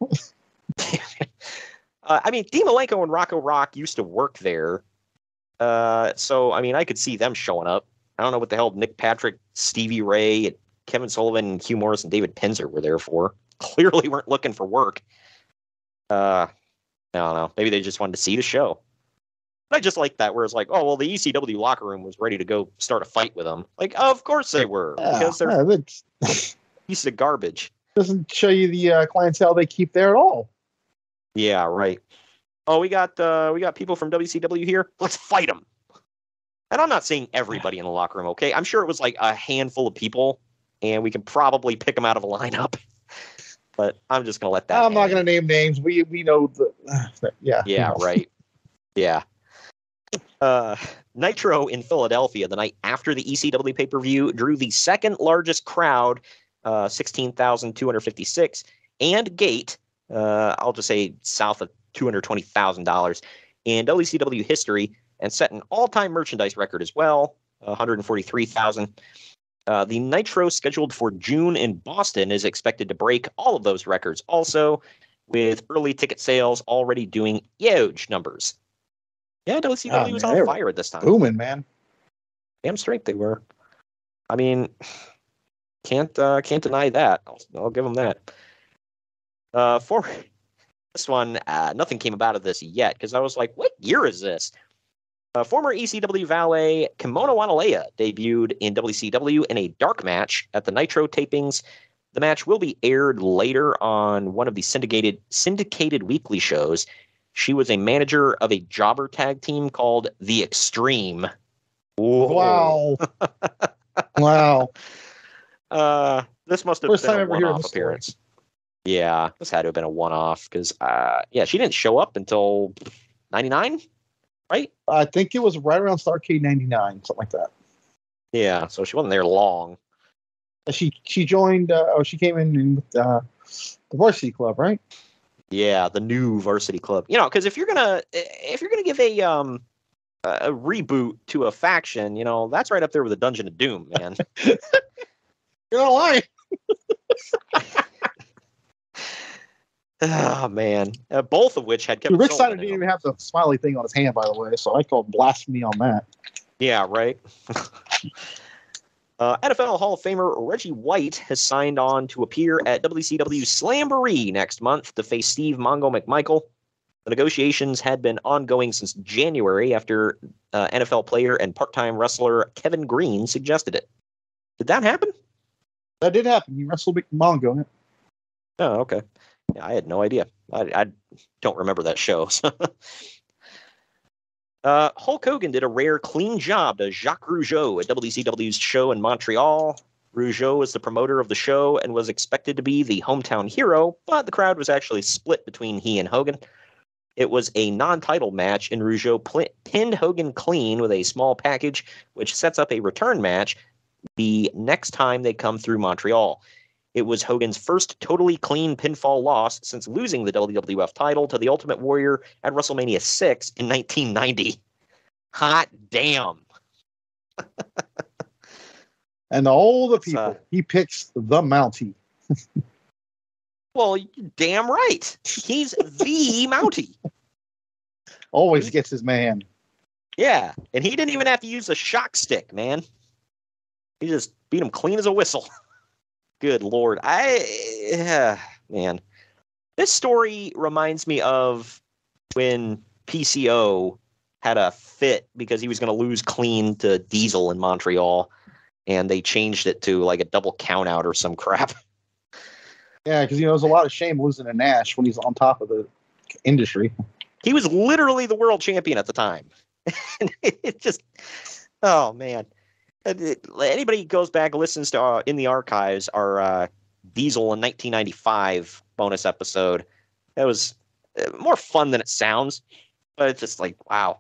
[SPEAKER 1] I mean, Dean Malenko and Rocco Rock used to work there. So, I mean, I could see them showing up. I don't know what the hell Nick Patrick, Stevie Ray, and Kevin Sullivan, Hugh Morris, and David Penzer were there for. Clearly weren't looking for work. I don't know. Maybe they just wanted to see the show. But I just like that, where it's like, oh, well, the ECW locker room was ready to go start a fight with them. Like, of course they were. Because they're a piece of garbage.
[SPEAKER 2] Doesn't show you the clientele they keep there at all.
[SPEAKER 1] Yeah, right. Oh, we got people from WCW here. Let's fight them. And I'm not saying everybody in the locker room, okay? I'm sure it was like a handful of people, and we can probably pick them out of a lineup. But I'm just going to let that
[SPEAKER 2] I'm not
[SPEAKER 1] hang.
[SPEAKER 2] going to name names. We know the yeah.
[SPEAKER 1] Yeah, right. Yeah. Nitro in Philadelphia the night after the ECW pay-per-view drew the second largest crowd, 16,256, and gate, I'll just say south of $220,000 in WCW history, and set an all-time merchandise record as well, 143,000. The Nitro scheduled for June in Boston is expected to break all of those records also, with early ticket sales already doing huge numbers. Yeah, WCW was on fire at this time.
[SPEAKER 2] Booming, man.
[SPEAKER 1] Damn straight they were. I mean, can't deny that. I'll give them that. For this one, nothing came about of this yet because I was like, what year is this? Former ECW valet Kimono Wanalea debuted in WCW in a dark match at the Nitro tapings. The match will be aired later on one of the syndicated weekly shows. She was a manager of a jobber tag team called The Extreme.
[SPEAKER 2] Whoa. Wow.
[SPEAKER 1] This must have been a one-off appearance. Yeah, this had to have been a one-off because, she didn't show up until 99, right?
[SPEAKER 2] I think it was right around Starrcade 99, something like that.
[SPEAKER 1] Yeah, so she wasn't there long.
[SPEAKER 2] She joined, she came in with the Varsity Club, right?
[SPEAKER 1] Yeah, the new Varsity Club. You know, because if you're gonna give a reboot to a faction, you know, that's right up there with the Dungeon of Doom, man.
[SPEAKER 2] You're not lying.
[SPEAKER 1] Oh man, both of which had Kevin.
[SPEAKER 2] Rick Steiner didn't even have the smiley thing on his hand, by the way, so I call blasphemy on that.
[SPEAKER 1] Yeah, right. NFL Hall of Famer Reggie White has signed on to appear at WCW Slamboree next month to face Steve Mongo McMichael. The negotiations had been ongoing since January after NFL player and part-time wrestler Kevin Green suggested it. Did that happen?
[SPEAKER 2] That did happen. He wrestled McMongo.
[SPEAKER 1] Oh, okay. Yeah, I had no idea. I don't remember that show. Hulk Hogan did a rare clean job to Jacques Rougeau at WCW's show in Montreal. Rougeau was the promoter of the show and was expected to be the hometown hero, but the crowd was actually split between he and Hogan. It was a non-title match, and Rougeau pinned Hogan clean with a small package, which sets up a return match the next time they come through Montreal. It was Hogan's first totally clean pinfall loss since losing the WWF title to the Ultimate Warrior at WrestleMania VI in 1990. Hot damn.
[SPEAKER 2] And all the people, he picks the Mountie.
[SPEAKER 1] Well, you're damn right. He's the Mountie.
[SPEAKER 2] Always gets his man.
[SPEAKER 1] Yeah, and he didn't even have to use a shock stick, man. He just beat him clean as a whistle. Good Lord. Man. This story reminds me of when PCO had a fit because he was going to lose clean to Diesel in Montreal, and they changed it to like a double count out or some crap.
[SPEAKER 2] Yeah, because there's a lot of shame losing to Nash when he's on top of the industry.
[SPEAKER 1] He was literally the world champion at the time. It just, oh man. Anybody who goes back and listens to in the archives our Diesel in 1995 bonus episode, it was more fun than it sounds, but it's just like, wow.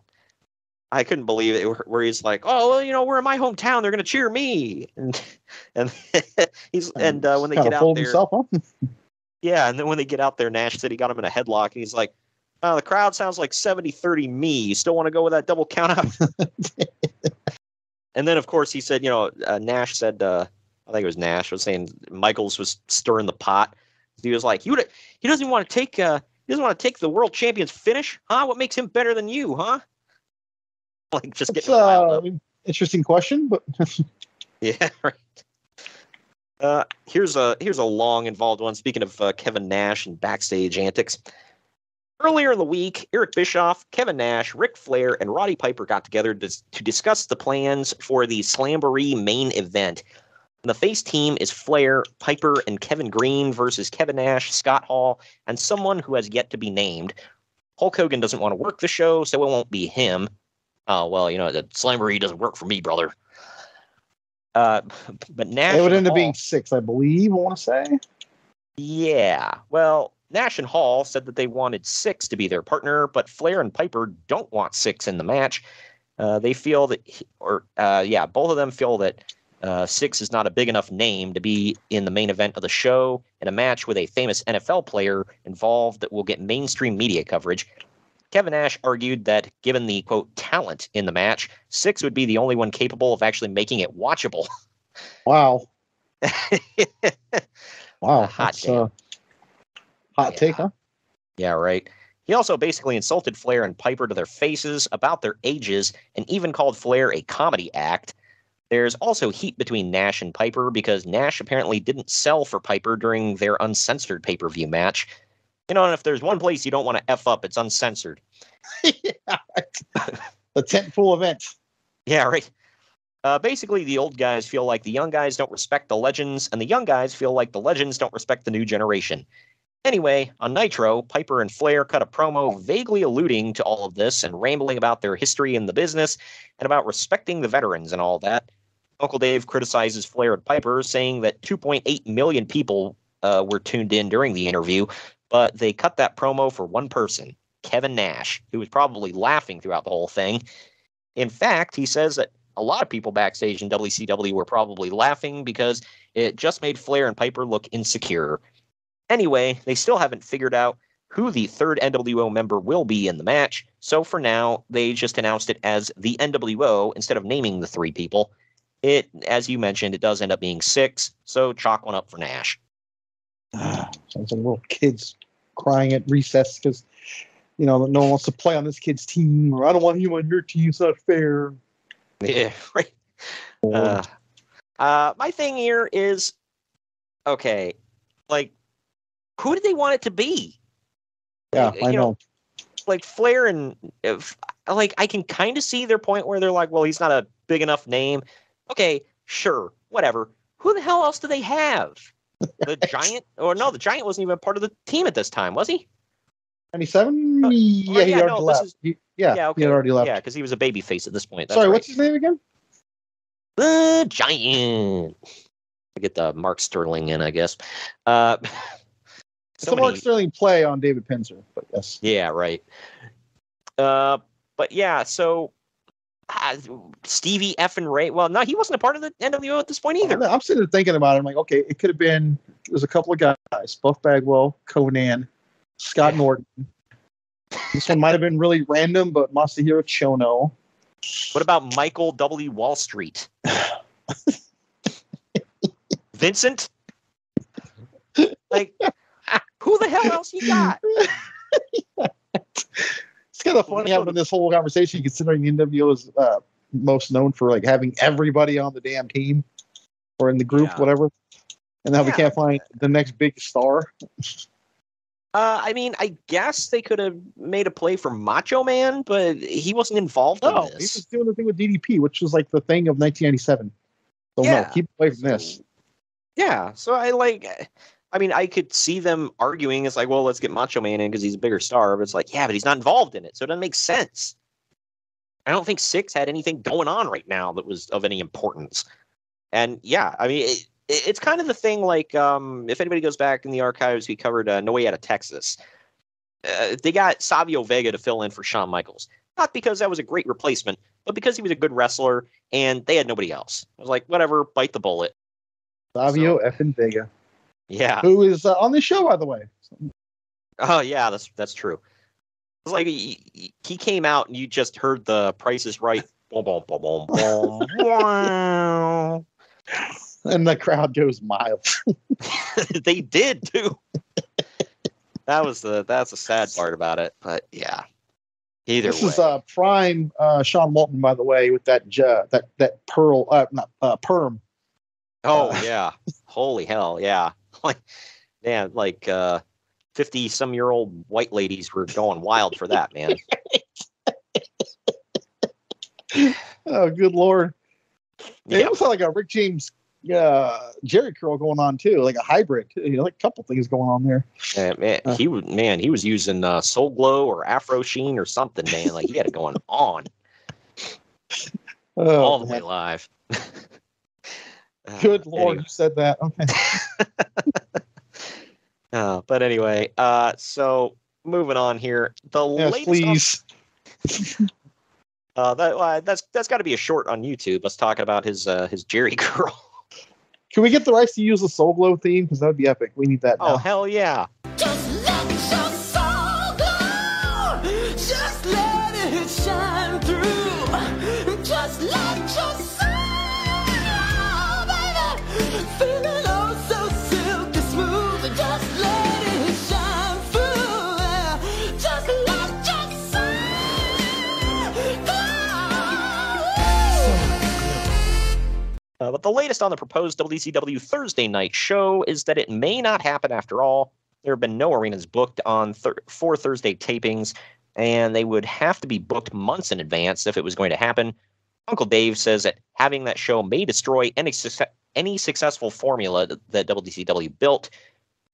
[SPEAKER 1] I couldn't believe it where he's like, oh, well, we're in my hometown. They're going to cheer me. And he's, and when they get out there, yeah. And then when they get out there, Nash said he got him in a headlock, and he's like, the crowd sounds like 70-30 me. You still want to go with that double count out? And then, of course, he said, Nash said, I think it was Nash was saying Michaels was stirring the pot. He was like, he doesn't want to take, the world champion's finish, huh? What makes him better than you, huh? Like, just getting riled up.
[SPEAKER 2] Interesting question, but
[SPEAKER 1] yeah, right. Here's a long involved one. Speaking of Kevin Nash and backstage antics. Earlier in the week, Eric Bischoff, Kevin Nash, Ric Flair, and Roddy Piper got together to discuss the plans for the Slamboree main event. And the face team is Flair, Piper, and Kevin Green versus Kevin Nash, Scott Hall, and someone who has yet to be named. Hulk Hogan doesn't want to work the show, so it won't be him. Oh, well, the Slamboree doesn't work for me, brother. But Nash...
[SPEAKER 2] It would end up being 6, I believe, I want to say.
[SPEAKER 1] Yeah, well, Nash and Hall said that they wanted Syxx to be their partner, but Flair and Piper don't want Syxx in the match. They feel that, both of them feel that Syxx is not a big enough name to be in the main event of the show in a match with a famous NFL player involved that will get mainstream media coverage. Kevin Nash argued that given the, quote, talent in the match, Syxx would be the only one capable of actually making it watchable.
[SPEAKER 2] Wow. Wow.
[SPEAKER 1] Hot
[SPEAKER 2] take, huh?
[SPEAKER 1] Yeah, right. He also basically insulted Flair and Piper to their faces about their ages and even called Flair a comedy act. There's also heat between Nash and Piper because Nash apparently didn't sell for Piper during their uncensored pay-per-view match. You know, and if there's one place you don't want to F up, it's uncensored.
[SPEAKER 2] Yeah, the tentpole event.
[SPEAKER 1] Yeah, right. Basically, the old guys feel like the young guys don't respect the legends, and the young guys feel like the legends don't respect the new generation. Anyway, on Nitro, Piper and Flair cut a promo vaguely alluding to all of this and rambling about their history in the business and about respecting the veterans and all that. Uncle Dave criticizes Flair and Piper, saying that 2.8 million people were tuned in during the interview, but they cut that promo for one person, Kevin Nash, who was probably laughing throughout the whole thing. In fact, he says that a lot of people backstage in WCW were probably laughing because it just made Flair and Piper look insecure. Anyway, they still haven't figured out who the third NWO member will be in the match, so for now, they just announced it as the NWO instead of naming the three people. It, as you mentioned, it does end up being Syxx, so chalk one up for Nash.
[SPEAKER 2] Sounds like little kids crying at recess because, you know, no one wants to play on this kid's team, or I don't want him on your team, it's not fair.
[SPEAKER 1] Yeah, right. My thing here is, okay, like, who did they want it to be?
[SPEAKER 2] Yeah, I know.
[SPEAKER 1] Like Flair and I can kind of see their point where they're like, well, he's not a big enough name. Okay, sure, whatever. Who the hell else do they have? The Giant? Or no, the Giant wasn't even part of the team at this time, was he?
[SPEAKER 2] 97? He already left. He had already left.
[SPEAKER 1] Yeah, because he was a babyface at this point. That's
[SPEAKER 2] Sorry,
[SPEAKER 1] right.
[SPEAKER 2] What's his name again?
[SPEAKER 1] The Giant. I get the Mark Sterling in, I guess.
[SPEAKER 2] It's a Mark Sterling play on David Pinzer, but yes.
[SPEAKER 1] Yeah, right. But yeah, so Stevie F and Ray. Well, no, he wasn't a part of the NWO at this point either.
[SPEAKER 2] I'm sitting there thinking about it. I'm like, okay, it could have been. There's a couple of guys: Buff Bagwell, Conan, Scott Norton. This one might have been really random, but Masahiro Chono.
[SPEAKER 1] What about Michael W. Wall Street? Vincent? Like, who the hell else you got?
[SPEAKER 2] It's kind of funny having this whole conversation, considering the NWO is most known for like having everybody on the damn team or in the group, whatever. And now we can't find the next big star.
[SPEAKER 1] I mean, I guess they could have made a play for Macho Man, but he wasn't involved in this.
[SPEAKER 2] He was doing the thing with DDP, which was like the thing of 1997. So no, keep away from this.
[SPEAKER 1] Yeah, so I mean, I could see them arguing. It's like, well, let's get Macho Man in because he's a bigger star. But it's like, yeah, but he's not involved in it, so it doesn't make sense. I don't think Syxx had anything going on right now that was of any importance. And yeah, I mean, it's kind of the thing. Like, if anybody goes back in the archives, we covered No Way Out of Texas. They got Savio Vega to fill in for Shawn Michaels, not because that was a great replacement, but because he was a good wrestler, and they had nobody else. I was like, whatever, bite the bullet.
[SPEAKER 2] Savio effing Vega.
[SPEAKER 1] Yeah.
[SPEAKER 2] Who is on the show, by the way.
[SPEAKER 1] Oh, yeah, that's true. It's like he came out and you just heard the Price is Right. Boom, boom, boom, boom, boom.
[SPEAKER 2] And the crowd goes miles.
[SPEAKER 1] They did, too. That's the sad part about it. But, yeah. Either way.
[SPEAKER 2] This is prime Sean Waltman, by the way, with that perm.
[SPEAKER 1] Oh, yeah. Holy hell, yeah. Like, man, 50-some-year-old white ladies were going wild for that, man.
[SPEAKER 2] Oh, good Lord. It almost sounded like a Rick James Jerry curl going on, too. Like a hybrid. Like a couple things going on there.
[SPEAKER 1] He was using Soul Glow or Afro Sheen or something, man. Like, he had it going on. All the way live.
[SPEAKER 2] Good Lord, you said that. Okay.
[SPEAKER 1] But anyway, so moving on here. The latest
[SPEAKER 2] please.
[SPEAKER 1] That's got to be a short on YouTube. Us talking about his Jerry Girl.
[SPEAKER 2] Can we get the rights to use the Soul Glow theme? Because that would be epic. We need that now.
[SPEAKER 1] Oh, hell yeah.
[SPEAKER 4] Just let your soul glow. Just let it shine through. Just let your soul glow, baby. Feeling oh so silky smooth. Just let it shine through. Just let your soul glow.
[SPEAKER 1] But the latest on the proposed WCW Thursday night show is that it may not happen after all. There have been no arenas booked on for Thursday tapings, and they would have to be booked months in advance if it was going to happen. Uncle Dave says that having that show may destroy any successful formula that WCW built.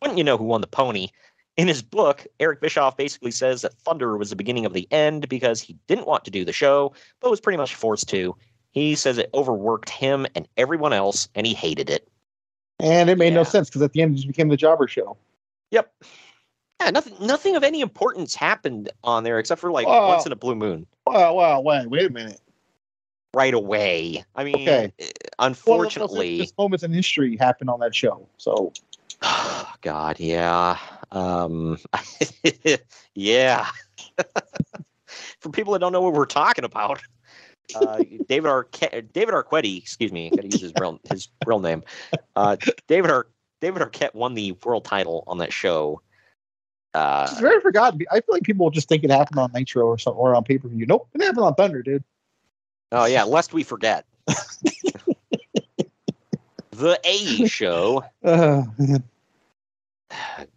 [SPEAKER 1] Wouldn't you know who won the pony? In his book, Eric Bischoff basically says that Thunder was the beginning of the end because he didn't want to do the show, but was pretty much forced to. He says it overworked him and everyone else, and he hated it.
[SPEAKER 2] And it made no sense because at the end it just became the jobber show.
[SPEAKER 1] Yep. Yeah, nothing of any importance happened on there except for once in a blue moon.
[SPEAKER 2] Wow, wait a minute.
[SPEAKER 1] Right away. I mean, unfortunately,
[SPEAKER 2] just moments in history happened on that show. So,
[SPEAKER 1] oh, God, yeah, yeah. For people that don't know what we're talking about, David Arquette, excuse me, got to use his real name. David Arquette won the world title on that show.
[SPEAKER 2] It's very forgotten. I feel like people just think it happened on Nitro or something, or on pay-per-view. Nope, it happened on Thunder, dude.
[SPEAKER 1] Oh yeah, lest we forget. The A show.
[SPEAKER 2] Man.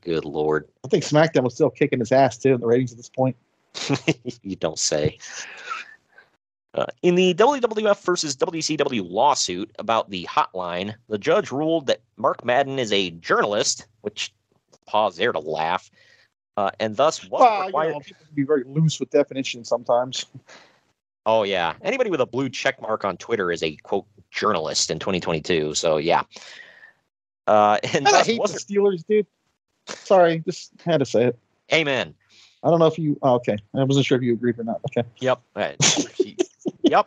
[SPEAKER 1] Good Lord.
[SPEAKER 2] I think SmackDown was still kicking his ass too in the ratings at this point.
[SPEAKER 1] You don't say. In the WWF versus WCW lawsuit about the hotline, the judge ruled that Mark Madden is a journalist, which pause there to laugh, and thus wasn't required.
[SPEAKER 2] People can be very loose with definitions sometimes.
[SPEAKER 1] Oh yeah, anybody with a blue check mark on Twitter is a quote journalist in 2022. So yeah, and
[SPEAKER 2] I hate the Steelers, dude. Sorry, just had to say it.
[SPEAKER 1] Amen.
[SPEAKER 2] I don't know if you. Oh, okay, I wasn't sure if you agreed or not. Okay.
[SPEAKER 1] Yep. Yep.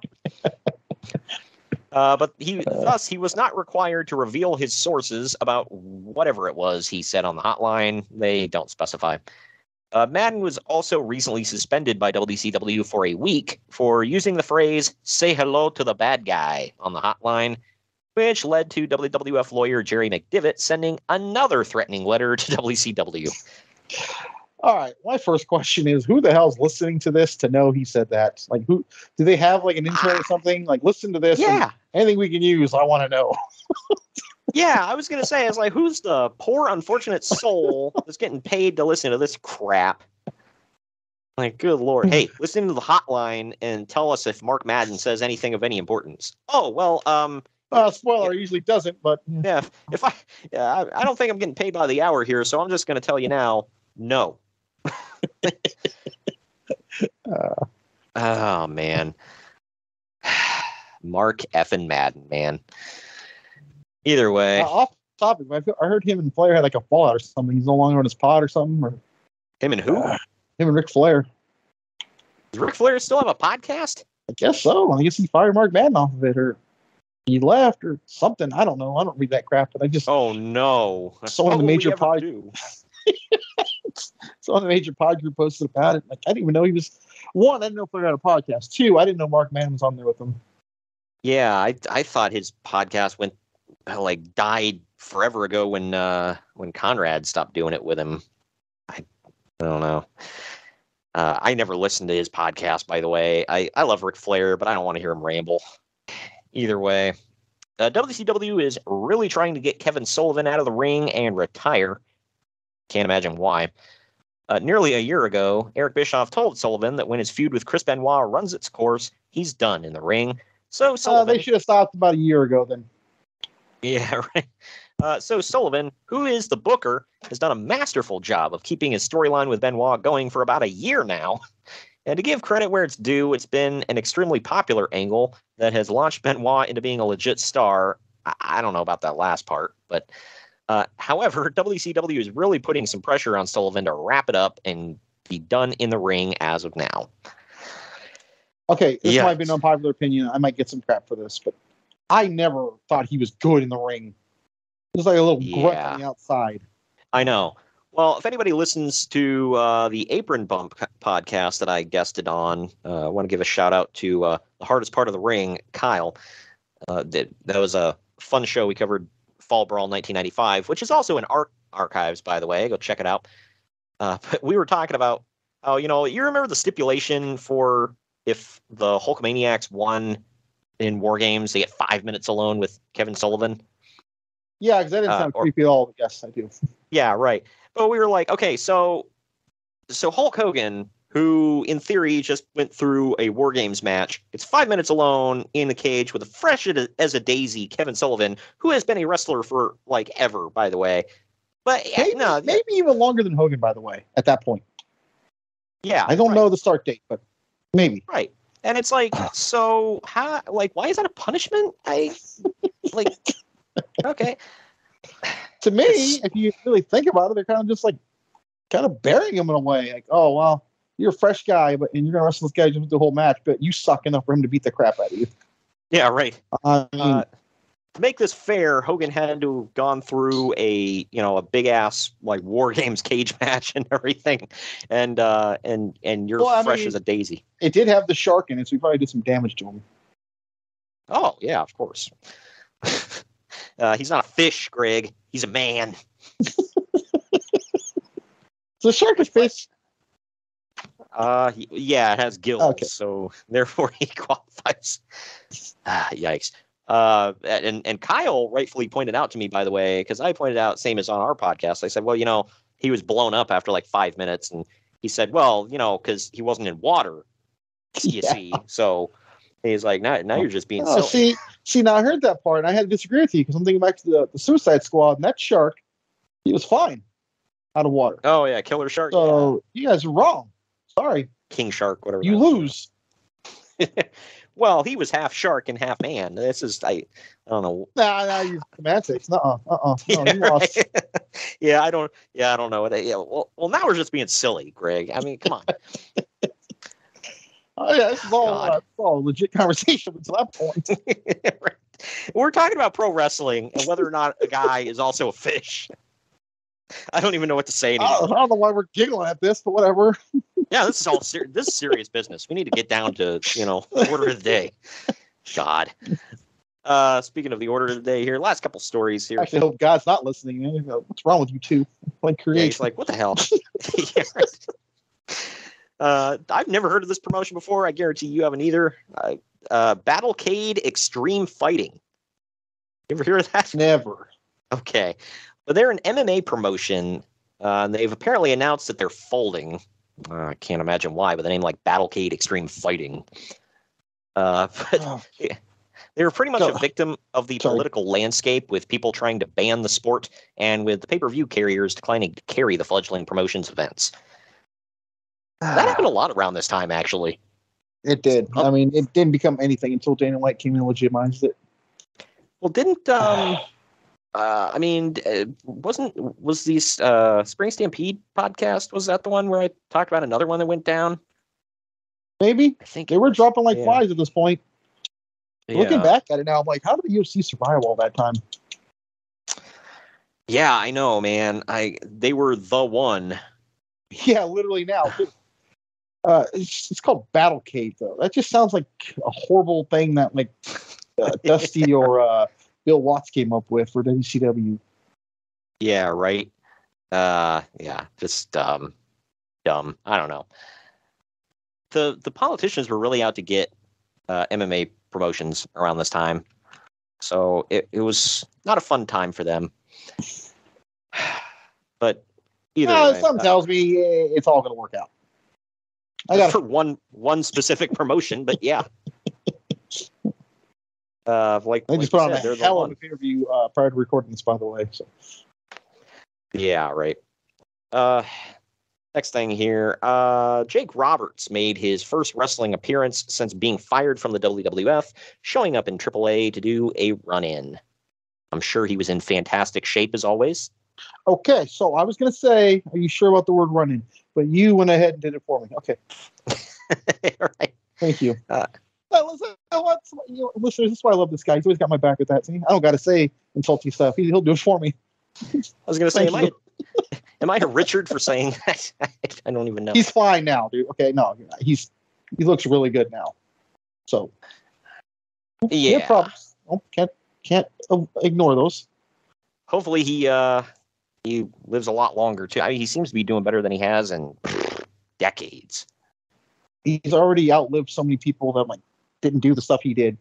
[SPEAKER 1] But he was not required to reveal his sources about whatever it was he said on the hotline. They don't specify. Madden was also recently suspended by WCW for a week for using the phrase "say hello to the bad guy" on the hotline, which led to WWF lawyer Jerry McDevitt sending another threatening letter to WCW.
[SPEAKER 2] All right, my first question is, who the hell's listening to this to know he said that? Like, who do they have like an intern or something? Like, listen to this.
[SPEAKER 1] Yeah.
[SPEAKER 2] Anything we can use, I want to know.
[SPEAKER 1] Yeah, I was going to say, it's like, who's the poor, unfortunate soul that's getting paid to listen to this crap? Like, good Lord. Hey, listen to the hotline and tell us if Mark Madden says anything of any importance. Oh, well,
[SPEAKER 2] spoiler, usually doesn't, but
[SPEAKER 1] yeah, I don't think I'm getting paid by the hour here, so I'm just going to tell you now, no. Oh, man. Mark effing Madden, man. Either way.
[SPEAKER 2] Off topic, I heard him and Flair had like a fallout or something. He's no longer on his pod or something. Or
[SPEAKER 1] him and who?
[SPEAKER 2] Him and Ric Flair.
[SPEAKER 1] Does Ric Flair still have a podcast?
[SPEAKER 2] I guess so. I guess he fired Mark Madden off of it, or he left, or something. I don't know. I don't read that crap, but I just.
[SPEAKER 1] Oh no!
[SPEAKER 2] Saw the major pod. So the major pod group posted about it. Like, I didn't even know he was. One, I didn't know Flair had a podcast. Two, I didn't know Mark Madden was on there with him.
[SPEAKER 1] Yeah, I thought his podcast died forever ago when Conrad stopped doing it with him. I don't know. I never listened to his podcast, by the way. I love Ric Flair, but I don't want to hear him ramble. Either way, WCW is really trying to get Kevin Sullivan out of the ring and retire. Can't imagine why. Nearly a year ago, Eric Bischoff told Sullivan that when his feud with Chris Benoit runs its course, he's done in the ring. So Sullivan,
[SPEAKER 2] they should have stopped about a year ago then.
[SPEAKER 1] Yeah, right. So Sullivan, who is the booker, has done a masterful job of keeping his storyline with Benoit going for about a year now. And to give credit where it's due, it's been an extremely popular angle that has launched Benoit into being a legit star. I don't know about that last part, but However, WCW is really putting some pressure on Sullivan to wrap it up and be done in the ring as of now.
[SPEAKER 2] Okay, this might be an unpopular opinion. I might get some crap for this, but I never thought he was good in the ring. He was like a little grunt on the outside.
[SPEAKER 1] I know. Well, if anybody listens to the Apron Bump podcast that I guested on, I want to give a shout out to the hardest part of the ring, Kyle. That was a fun show. We covered Fall Brawl 1995, which is also in archives, by the way. Go check it out. But we were talking about, you remember the stipulation for if the Hulkamaniacs won in War Games, they get 5 minutes alone with Kevin Sullivan?
[SPEAKER 2] Yeah, because that didn't sound creepy at all. Yes, I do.
[SPEAKER 1] Yeah, right. But we were like, okay, so Hulk Hogan, who in theory just went through a War Games match, it's 5 minutes alone in the cage with a fresh as a daisy Kevin Sullivan, who has been a wrestler for like ever, by the way. But
[SPEAKER 2] maybe even longer than Hogan, by the way, at that point.
[SPEAKER 1] Yeah,
[SPEAKER 2] I don't know the start date, but maybe.
[SPEAKER 1] Right. And it's like, so how? Like, why is that a punishment? Okay.
[SPEAKER 2] To me, if you really think about it, they're kind of just like burying him in a way. Like, oh well, you're a fresh guy, and you're gonna wrestle this guy just the whole match, but you suck enough for him to beat the crap out of you.
[SPEAKER 1] Yeah, right. To make this fair, Hogan had to have gone through a big ass like War Games cage match and everything, and you're fresh as a daisy.
[SPEAKER 2] It did have the shark in it, so he probably did some damage to him.
[SPEAKER 1] Oh yeah, of course. He's not a fish, Greg. He's a man.
[SPEAKER 2] So shark is fish.
[SPEAKER 1] It has gills, so therefore he qualifies. Yikes. And Kyle rightfully pointed out to me, by the way, because I pointed out, same as on our podcast, I said, well, he was blown up after like 5 minutes. And he said, well, because he wasn't in water, you see. So he's like, now you're just being silly.
[SPEAKER 2] See, now I heard that part, and I had to disagree with you because I'm thinking back to the Suicide Squad, and that shark, he was fine out of water.
[SPEAKER 1] Oh, yeah, Killer Shark.
[SPEAKER 2] So you guys are wrong. Sorry.
[SPEAKER 1] King Shark, whatever.
[SPEAKER 2] You lose.
[SPEAKER 1] Well, he was half shark and half man. This is, I don't know.
[SPEAKER 2] Nah, you semantics. No,
[SPEAKER 1] yeah,
[SPEAKER 2] you lost.
[SPEAKER 1] Yeah, I don't know. Yeah, well, now we're just being silly, Greg. I mean, come on.
[SPEAKER 2] Oh yeah, this is all a legit conversation until that point.
[SPEAKER 1] Right. We're talking about pro wrestling and whether or not a guy is also a fish. I don't even know what to say anymore.
[SPEAKER 2] I don't know why we're giggling at this, but whatever.
[SPEAKER 1] Yeah, this is all this is serious business. We need to get down to order of the day. God. Speaking of the order of the day here, last couple stories here.
[SPEAKER 2] Actually, I hope God's not listening. Man. What's wrong with you two? Like creation.
[SPEAKER 1] Yeah, he's like, what the hell? I've never heard of this promotion before. I guarantee you haven't either. Battlecade Extreme Fighting. You ever hear of that?
[SPEAKER 2] Never.
[SPEAKER 1] Okay. But they're an MMA promotion. They've apparently announced that they're folding. I can't imagine why, with a name like Battlecade Extreme Fighting. But they were pretty much a victim of the political landscape, with people trying to ban the sport and with the pay-per-view carriers declining to carry the fledgling promotions events. That happened a lot around this time, actually.
[SPEAKER 2] It did. I mean, it didn't become anything until Dana White came in and legitimized it.
[SPEAKER 1] Well, didn't was the Spring Stampede podcast, was that the one where I talked about another one that went down?
[SPEAKER 2] Maybe.
[SPEAKER 1] I think
[SPEAKER 2] they were dropping like flies at this point.
[SPEAKER 1] Yeah.
[SPEAKER 2] Looking back at it now, I'm like, how did the UFC survive all that time?
[SPEAKER 1] Yeah, I know, man. They were the one.
[SPEAKER 2] Yeah, literally now. It's called Battlecade, though. That just sounds like a horrible thing that like Dusty or Bill Watts came up with for WCW.
[SPEAKER 1] Yeah, right. Just dumb. I don't know. The politicians were really out to get MMA promotions around this time, so it was not a fun time for them. But either way,
[SPEAKER 2] something tells me it's all going to work out.
[SPEAKER 1] For one specific promotion, but yeah. They
[SPEAKER 2] just put on a hell of an interview prior to recording this, by the way. So.
[SPEAKER 1] Yeah, right. Next thing here, Jake Roberts made his first wrestling appearance since being fired from the WWF, showing up in AAA to do a run-in. I'm sure he was in fantastic shape as always.
[SPEAKER 2] Okay, so I was going to say, are you sure about the word running? But you went ahead and did it for me. Okay.
[SPEAKER 1] Right.
[SPEAKER 2] Thank you. Listen, listeners, this is why I love this guy. He's always got my back with that. See, I don't got to say insulting stuff. He'll do it for me.
[SPEAKER 1] I was going to say, am I a Richard for saying that? I don't even know.
[SPEAKER 2] He's fine now, dude. Okay, no, he looks really good now. So,
[SPEAKER 1] yeah,
[SPEAKER 2] problems. Oh, can't ignore those.
[SPEAKER 1] Hopefully he lives a lot longer too. I mean, he seems to be doing better than he has in decades.
[SPEAKER 2] He's already outlived so many people that didn't do the stuff he did.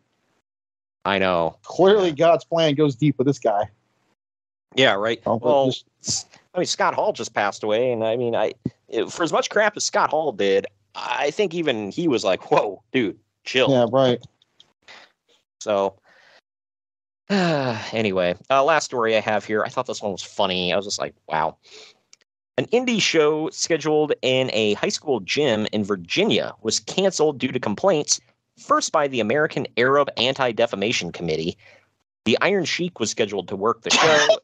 [SPEAKER 1] I know.
[SPEAKER 2] Clearly, God's plan goes deep with this guy.
[SPEAKER 1] Yeah, right. Well, I mean, Scott Hall just passed away, and I mean, for as much crap as Scott Hall did, I think even he was like, "Whoa, dude, chill."
[SPEAKER 2] Yeah, right.
[SPEAKER 1] So, anyway, last story I have here. I thought this one was funny. I was just like, wow. An indie show scheduled in a high school gym in Virginia was canceled due to complaints, first by the American Arab Anti-Defamation Committee. The Iron Sheik was scheduled to work the show.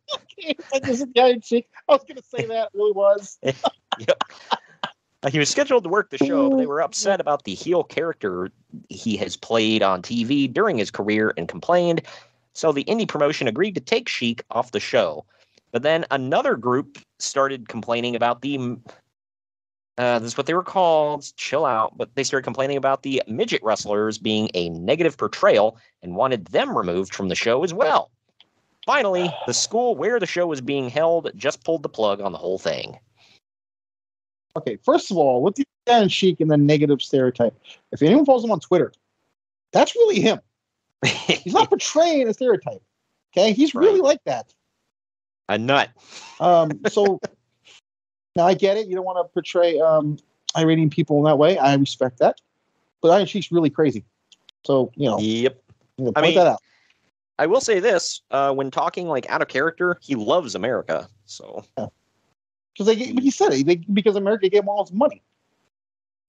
[SPEAKER 2] This is the Iron Sheik. I was going to say that. It really was.
[SPEAKER 1] Yep. He was scheduled to work the show, but they were upset about the heel character he has played on TV during his career and complained. So the indie promotion agreed to take Sheik off the show. But then another group started complaining about this is what they were called, chill out, but they started complaining about the midget wrestlers being a negative portrayal and wanted them removed from the show as well. Finally, the school where the show was being held just pulled the plug on the whole thing.
[SPEAKER 2] Okay, first of all, with the Iron Sheik and the negative stereotype, if anyone follows him on Twitter, that's really him. He's not portraying a stereotype. Okay, he's really like that.
[SPEAKER 1] A nut.
[SPEAKER 2] So now I get it. You don't want to portray Iranian people in that way. I respect that. But Iron Sheik's really crazy. So,
[SPEAKER 1] Yep.
[SPEAKER 2] Point that out.
[SPEAKER 1] I will say this, when talking out of character, he loves America. So,
[SPEAKER 2] because he said it, because America gave him all his money.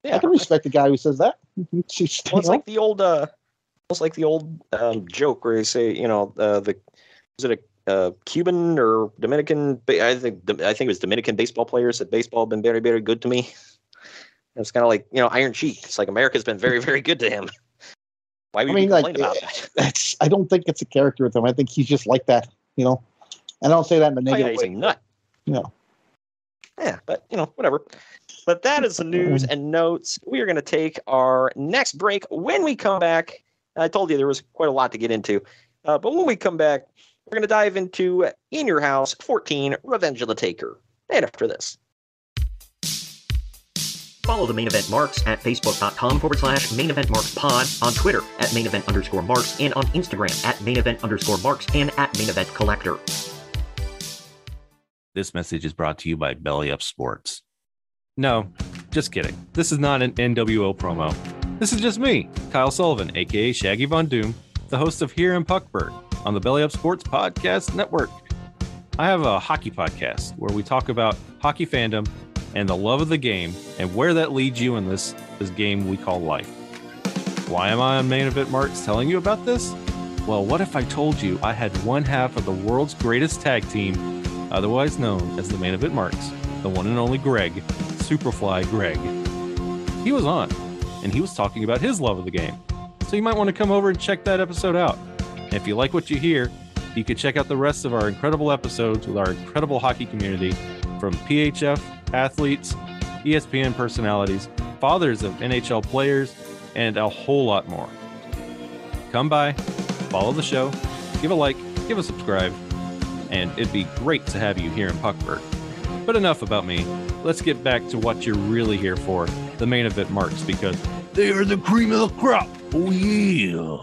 [SPEAKER 1] Yeah,
[SPEAKER 2] I can respect the guy who says that.
[SPEAKER 1] It's like the old, joke where they say, is it a Cuban or Dominican? I think it was Dominican baseball players said baseball been very, very good to me. It's kind of like Iron Sheik. It's like America's been very, very good to him. Why would you complain about that?
[SPEAKER 2] I don't think it's a character with him. I think he's just like that, And I don't say that in a negative way.
[SPEAKER 1] He's a nut. Yeah, but whatever. But that is the news and notes. We are going to take our next break. When we come back, I told you there was quite a lot to get into. But when we come back, we're going to dive into In Your House 14, Revenge of the Taker. And after this. Follow the Main Event Marks at Facebook.com/Main Event Marks Pod, on Twitter at Main Event _Marks, and on Instagram at Main Event _Marks and at Main Event Collector.
[SPEAKER 5] This message is brought to you by Belly Up Sports. No, just kidding. This is not an NWO promo. This is just me, Kyle Sullivan, aka Shaggy Von Doom, the host of Here in Puckburg on the Belly Up Sports Podcast Network. I have a hockey podcast where we talk about hockey fandom and the love of the game and where that leads you in this game we call life. Why am I on Main Event Marks telling you about this? Well, what if I told you I had one half of the world's greatest tag team, otherwise known as the Main Event Marks, the one and only Greg, Superfly Greg. He was on, and he was talking about his love of the game. So you might want to come over and check that episode out. And if you like what you hear, you can check out the rest of our incredible episodes with our incredible hockey community, from PHF athletes, ESPN personalities, fathers of NHL players, and a whole lot more. Come by, follow the show, give a like, give a subscribe, and it'd be great to have you here in Puckburg. But enough about me. Let's get back to what you're really here for, the Main Event Marks, because they are the cream of the crop. Oh, yeah.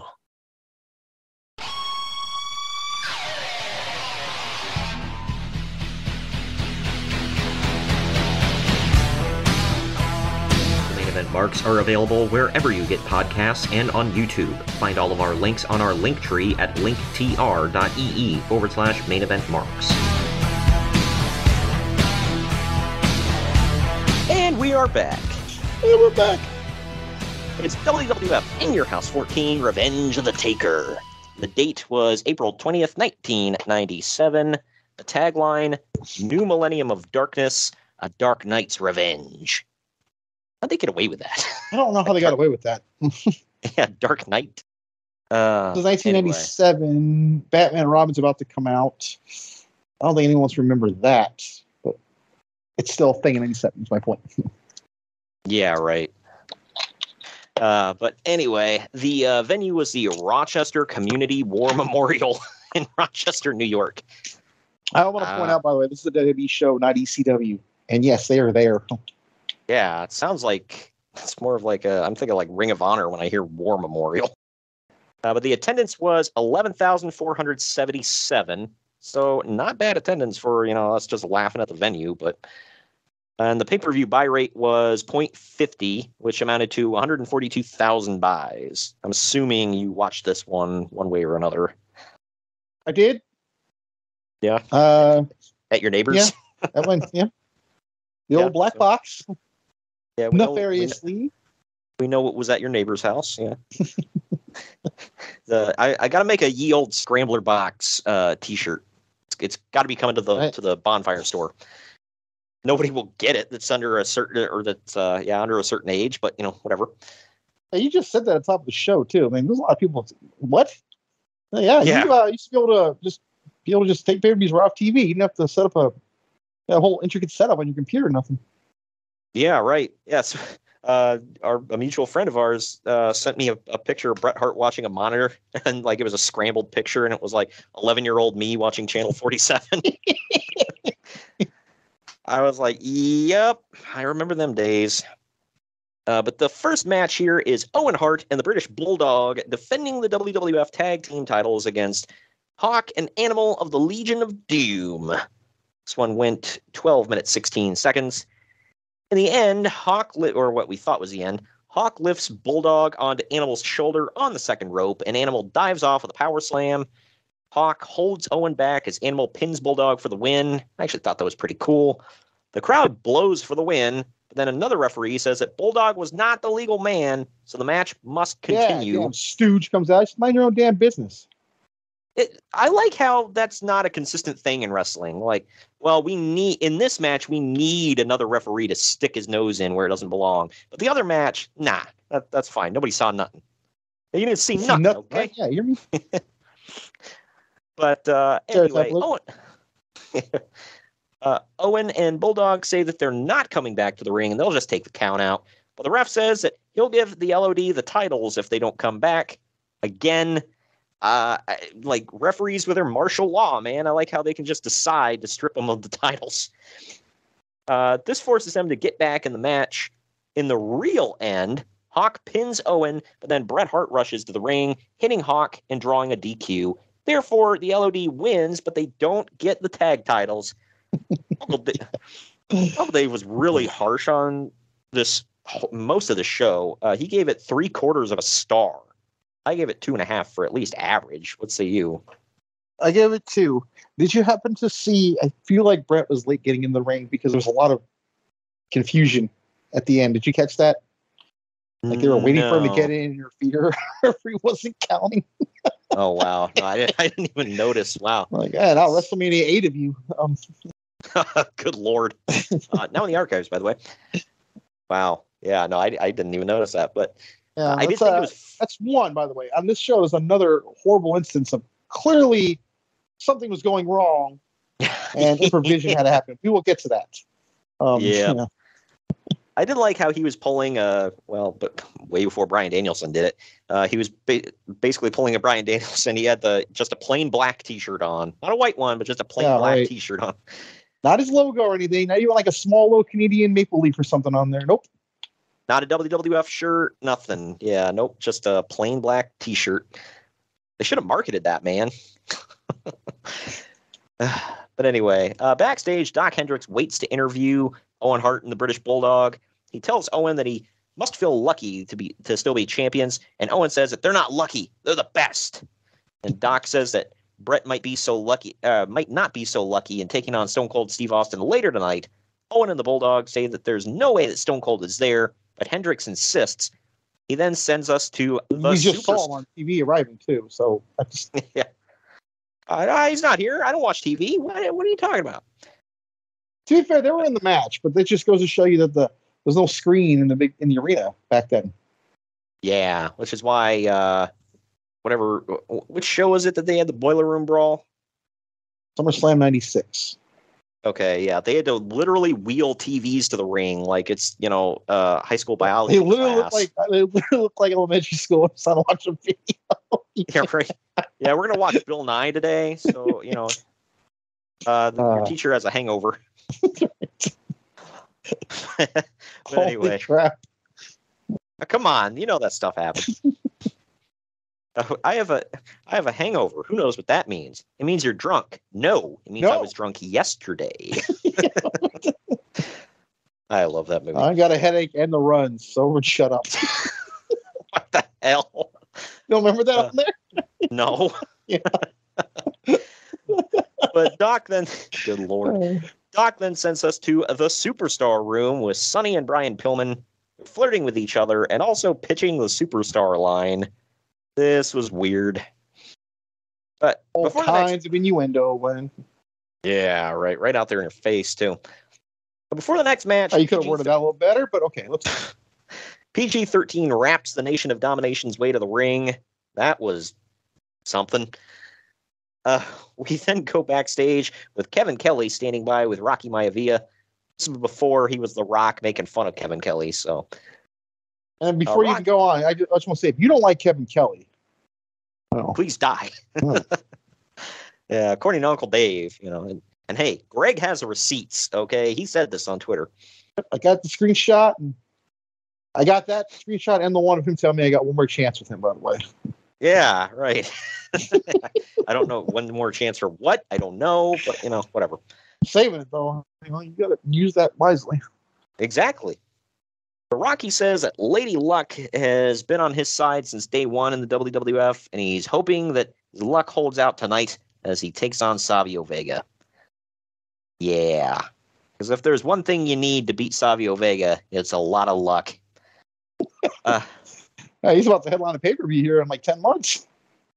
[SPEAKER 1] Marks are available wherever you get podcasts and on YouTube. Find all of our links on our link tree at linktr.ee/Main Event Marks. And we are back.
[SPEAKER 2] We're back.
[SPEAKER 1] It's WWF In Your House 14, Revenge of the Taker. The date was April 20th, 1997. The tagline, New Millennium of Darkness, A Dark Knight's Revenge. How'd they get away with that?
[SPEAKER 2] I don't know how they got away with that.
[SPEAKER 1] Yeah, Dark Knight.
[SPEAKER 2] It was 1997. Anyway. Batman and Robin's about to come out. I don't think anyone wants to remember that, but it's still a thing in 97 is my point.
[SPEAKER 1] Yeah, right. But anyway, the venue was the Rochester Community War Memorial in Rochester, New York.
[SPEAKER 2] I want to point out, by the way, this is a WWE show, not ECW. And yes, they are there.
[SPEAKER 1] Yeah, it sounds like it's more of like I'm thinking like Ring of Honor when I hear War Memorial. But the attendance was 11,477. So not bad attendance for, us just laughing at the venue. And the pay-per-view buy rate was 0.50, which amounted to 142,000 buys. I'm assuming you watched this one way or another.
[SPEAKER 2] I did.
[SPEAKER 1] Yeah. At your neighbors?
[SPEAKER 2] Yeah. That one, yeah. The old black box.
[SPEAKER 1] Yeah.
[SPEAKER 2] Nefariously.
[SPEAKER 1] We know what was at your neighbor's house. Yeah. I got to make a Ye Old Scrambler Box T-shirt. It's got to be coming to the bonfire store. Nobody will get it. That's under a certain under a certain age, but whatever.
[SPEAKER 2] Hey, you just said that at the top of the show too. I mean, there's a lot of people. What? Yeah. You used to be able to just take pay-per-views right off TV. You didn't have to set up a whole intricate setup on your computer or nothing.
[SPEAKER 1] Yeah, right. Yes. A mutual friend of ours sent me a picture of Bret Hart watching a monitor, and like it was a scrambled picture, and it was like 11-year-old me watching Channel 47. I was like, yep, I remember them days. But the first match here is Owen Hart and the British Bulldog defending the WWF Tag-Team Titles against Hawk and Animal of the Legion of Doom. This one went 12 minutes, 16 seconds. In the end, or what we thought was the end, Hawk lifts Bulldog onto Animal's shoulder on the second rope, and Animal dives off with a power slam. Hawk holds Owen back as Animal pins Bulldog for the win. I actually thought that was pretty cool. The crowd blows for the win, but then another referee says that Bulldog was not the legal man, so the match must continue.
[SPEAKER 2] Yeah, stooge comes out. Just mind your own damn business.
[SPEAKER 1] I like how that's not a consistent thing in wrestling. Like, well, in this match, we need another referee to stick his nose in where it doesn't belong. But the other match, nah, that's fine. Nobody saw nothing. You didn't see nothing, okay?
[SPEAKER 2] Right? Yeah, you hear me?
[SPEAKER 1] But anyway, Owen and Bulldog say that they're not coming back to the ring, and they'll just take the count out. But the ref says that he'll give the LOD the titles if they don't come back. Again, like referees with their martial law, man. I like how they can just decide to strip them of the titles. This forces them to get back in the match. In the real end, Hawk pins Owen, but then Bret Hart rushes to the ring, hitting Hawk and drawing a DQ. Therefore, the LOD wins, but they don't get the tag titles. Uncle Dave was really harsh on this most of the show. He gave it 3/4 of a star. I gave it 2.5 for at least average. What say you?
[SPEAKER 2] I gave it 2. Did you happen to see? I feel like Bret was late getting in the ring because there was a lot of confusion at the end. Did you catch that? Like they were waiting for him to get in, and your feeder referee wasn't counting.
[SPEAKER 1] Oh wow! No, I didn't even notice. Wow!
[SPEAKER 2] Like, yeah, now WrestleMania 8 of you.
[SPEAKER 1] Good Lord! Now in the archives, by the way. Wow. Yeah. No, I didn't even notice that, but.
[SPEAKER 2] Yeah, I did think it was. That's one, by the way. On this show is another horrible instance of clearly something was going wrong, and improvisation had to happen. We will get to that.
[SPEAKER 1] Yeah. I did like how he was pulling, but way before Bryan Danielson did it. He was basically pulling a Bryan Danielson. He had just a plain black T-shirt on, not a white one, but just a plain black T-shirt on.
[SPEAKER 2] Not his logo or anything. Not even like a small little Canadian maple leaf or something on there. Nope.
[SPEAKER 1] Not a WWF shirt, nothing. Yeah, nope, just a plain black T-shirt. They should have marketed that, man. But anyway, backstage, Doc Hendricks waits to interview Owen Hart and the British Bulldog. He tells Owen that he must feel lucky to still be champions, and Owen says that they're not lucky, they're the best. And Doc says that Bret might not be so lucky in taking on Stone Cold Steve Austin later tonight. Owen and the Bulldog say that there's no way that Stone Cold is there, but Hendricks insists. He then sends us to the
[SPEAKER 2] We just saw him on TV arriving too. So I just
[SPEAKER 1] yeah. He's not here. I don't watch TV. What are you talking about?
[SPEAKER 2] To be fair, they were in the match, but that just goes to show you that there's no screen in the arena back then.
[SPEAKER 1] Yeah, which is why which show was it that they had the Boiler Room Brawl?
[SPEAKER 2] SummerSlam '96.
[SPEAKER 1] Okay, yeah, they had to literally wheel TVs to the ring like it's high school biology
[SPEAKER 2] They literally
[SPEAKER 1] class.
[SPEAKER 2] look like elementary school. I'm watching video.
[SPEAKER 1] Yeah, right. Yeah, we're gonna watch Bill Nye today, so your teacher has a hangover. But anyway,
[SPEAKER 2] Holy crap!
[SPEAKER 1] come on, that stuff happens. I have a hangover. Who knows what that means? It means you're drunk. No, it means I was drunk yesterday. I love that movie.
[SPEAKER 2] I got a headache and the runs, so shut up.
[SPEAKER 1] What the hell?
[SPEAKER 2] You don't remember that on there?
[SPEAKER 1] No.
[SPEAKER 2] Yeah.
[SPEAKER 1] But Doc then, good Lord, Doc then sends us to the Superstar Room with Sonny and Brian Pillman flirting with each other and also pitching the Superstar line. This was weird. But
[SPEAKER 2] All
[SPEAKER 1] before
[SPEAKER 2] kinds of innuendo when.
[SPEAKER 1] Yeah, right out there in your face too. But before the next match,
[SPEAKER 2] You could have worded that a little better, but okay, let's.
[SPEAKER 1] PG-13 wraps the Nation of Domination's way to the ring. That was something. We then go backstage with Kevin Kelly standing by with Rocky Maivia. This was before he was The Rock making fun of Kevin Kelly. So,
[SPEAKER 2] And before you can go on, I just want to say, if you don't like Kevin Kelly,
[SPEAKER 1] please die.
[SPEAKER 2] Oh.
[SPEAKER 1] Yeah, according to Uncle Dave, and hey, Greg has the receipts. Okay, he said this on Twitter.
[SPEAKER 2] I got the screenshot, and I got that screenshot and the one of him telling me I got one more chance with him. By the way.
[SPEAKER 1] Yeah, right. I don't know one more chance for what. I don't know, but whatever.
[SPEAKER 2] Saving it though, you got to use that wisely.
[SPEAKER 1] Exactly. But Rocky says that Lady Luck has been on his side since day one in the WWF, and he's hoping that his luck holds out tonight as he takes on Savio Vega. Yeah. Because if there's one thing you need to beat Savio Vega, it's a lot of luck.
[SPEAKER 2] He's about to headline a pay-per-view here in like 10 months,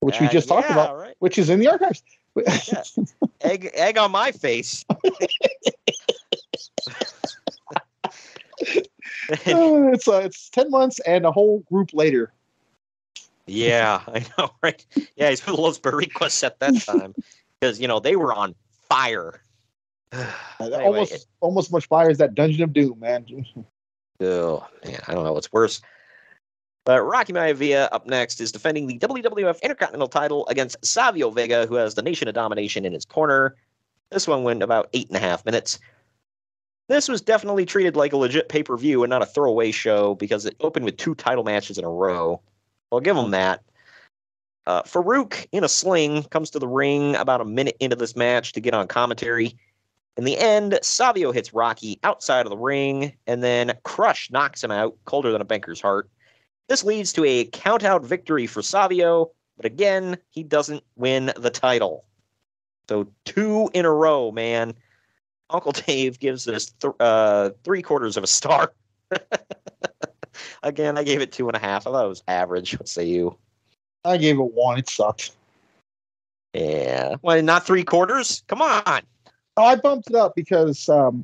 [SPEAKER 2] which we just talked about, right? Which is in the archives.
[SPEAKER 1] Yeah. Egg on my face.
[SPEAKER 2] It's 10 months and a whole group later.
[SPEAKER 1] Yeah, I know, right? Yeah, he's with Los Barriquas at that time because they were on fire. Anyway,
[SPEAKER 2] almost much fire as that Dungeon of Doom, man.
[SPEAKER 1] Oh, man, I don't know what's worse. But Rocky Maivia up next is defending the WWF Intercontinental title against Savio Vega, who has the Nation of Domination in his corner. This one went about 8.5 minutes. This was definitely treated like a legit pay-per-view and not a throwaway show because it opened with 2 title matches in a row. I'll give them that. Farouk, in a sling, comes to the ring about a minute into this match to get on commentary. In the end, Savio hits Rocky outside of the ring, and then Crush knocks him out, colder than a banker's heart. This leads to a count-out victory for Savio, but again, he doesn't win the title. So 2 in a row, man. Uncle Dave gives this 3/4 of a star. Again, I gave it 2.5. I thought it was average. What say you?
[SPEAKER 2] I gave it 1. It sucked.
[SPEAKER 1] Yeah. Well, not 3/4? Come on.
[SPEAKER 2] Oh, I bumped it up because the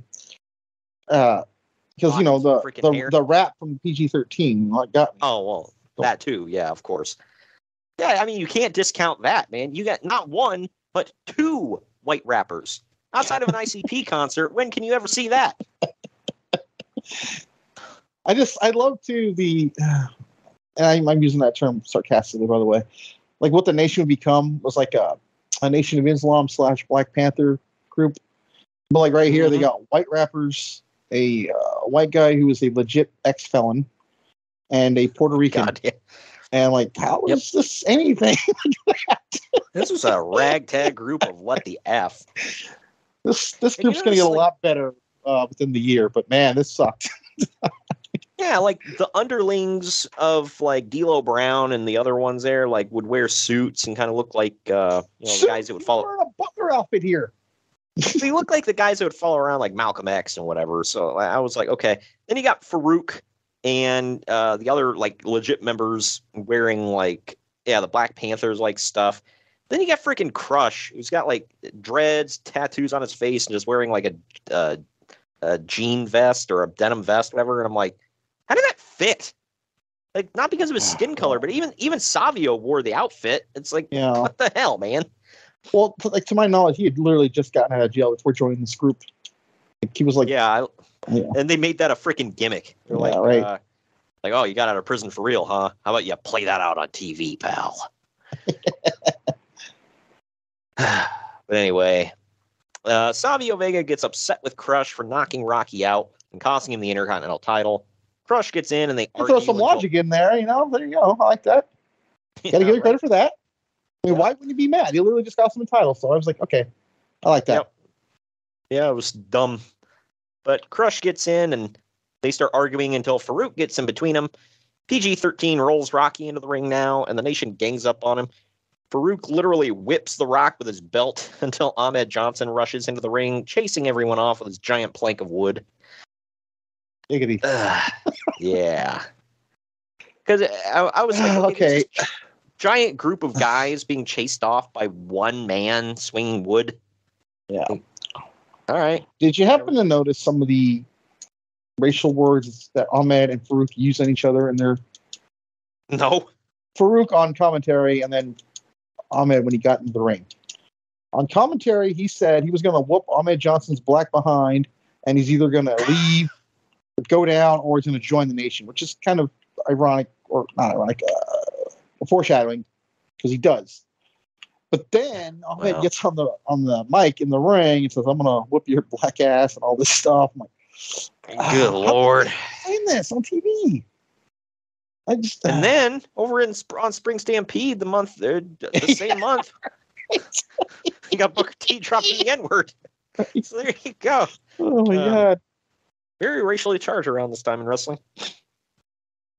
[SPEAKER 2] rap from PG-13 got me.
[SPEAKER 1] Oh, well, that too. Yeah, of course. Yeah, I mean, you can't discount that, man. You got not 1, but 2 white rappers. Outside of an ICP concert, when can you ever see that?
[SPEAKER 2] I love to and I'm using that term sarcastically, by the way. Like what the Nation would become was like a Nation of Islam / Black Panther group. But like right here, they got white rappers, a white guy who is a legit ex-felon, and a Puerto Rican.
[SPEAKER 1] God, yeah.
[SPEAKER 2] And like, how is this anything?
[SPEAKER 1] This was a ragtag group of what the F.
[SPEAKER 2] This group's going to get a lot better within the year, but man, this sucked.
[SPEAKER 1] Yeah, like the underlings of like D'Lo Brown and the other ones there, like would wear suits and kind of look like the guys that would follow.
[SPEAKER 2] Wearing a butler outfit here.
[SPEAKER 1] They look like the guys that would follow around like Malcolm X and whatever. So I was like, okay. Then you got Farouk, and the other like legit members wearing like the Black Panthers like stuff. Then you got freaking Crush, who's got like dreads, tattoos on his face, and just wearing like a jean vest or a denim vest, whatever. And I'm like, how did that fit? Like, not because of his skin color, but even Savio wore the outfit. It's like, what the hell, man?
[SPEAKER 2] Well, like to my knowledge, he had literally just gotten out of jail before joining this group. Like, he was like,
[SPEAKER 1] and they made that a freaking gimmick. They're like, like, oh, you got out of prison for real, huh? How about you play that out on TV, pal? But anyway, Savio Vega gets upset with Crush for knocking Rocky out and costing him the Intercontinental title. Crush gets in and they argue.
[SPEAKER 2] Throw some logic in there, you know. There you go. I like that. Got to give you credit for that. I mean, why wouldn't you be mad? He literally just cost him a title. So I was like, okay, I like that.
[SPEAKER 1] Yep. Yeah, it was dumb. But Crush gets in and they start arguing until Farouk gets in between them. PG-13 rolls Rocky into the ring now, and the Nation gangs up on him. Farouk literally whips The Rock with his belt until Ahmed Johnson rushes into the ring, chasing everyone off with his giant plank of wood. Yeah. Because I was like, okay. Giant group of guys being chased off by one man swinging wood.
[SPEAKER 2] Yeah.
[SPEAKER 1] All right.
[SPEAKER 2] Did you happen to notice some of the racial words that Ahmed and Farouk use on each other in their...
[SPEAKER 1] No.
[SPEAKER 2] Farouk on commentary, and then Ahmed when he got into the ring. On commentary, he said he was going to whoop Ahmed Johnson's black behind, and he's either going to leave, or go down, or he's going to join the Nation, which is kind of ironic, or not ironic, foreshadowing, because he does. But then Ahmed gets on the mic in the ring and says, "I'm going to whoop your black ass," and all this stuff. I'm like,
[SPEAKER 1] good Lord.
[SPEAKER 2] Saying this on TV.
[SPEAKER 1] And then over on Spring Stampede the same month, you got Booker T dropping the N-word. So there you go.
[SPEAKER 2] Oh my God.
[SPEAKER 1] Very racially charged around this time in wrestling.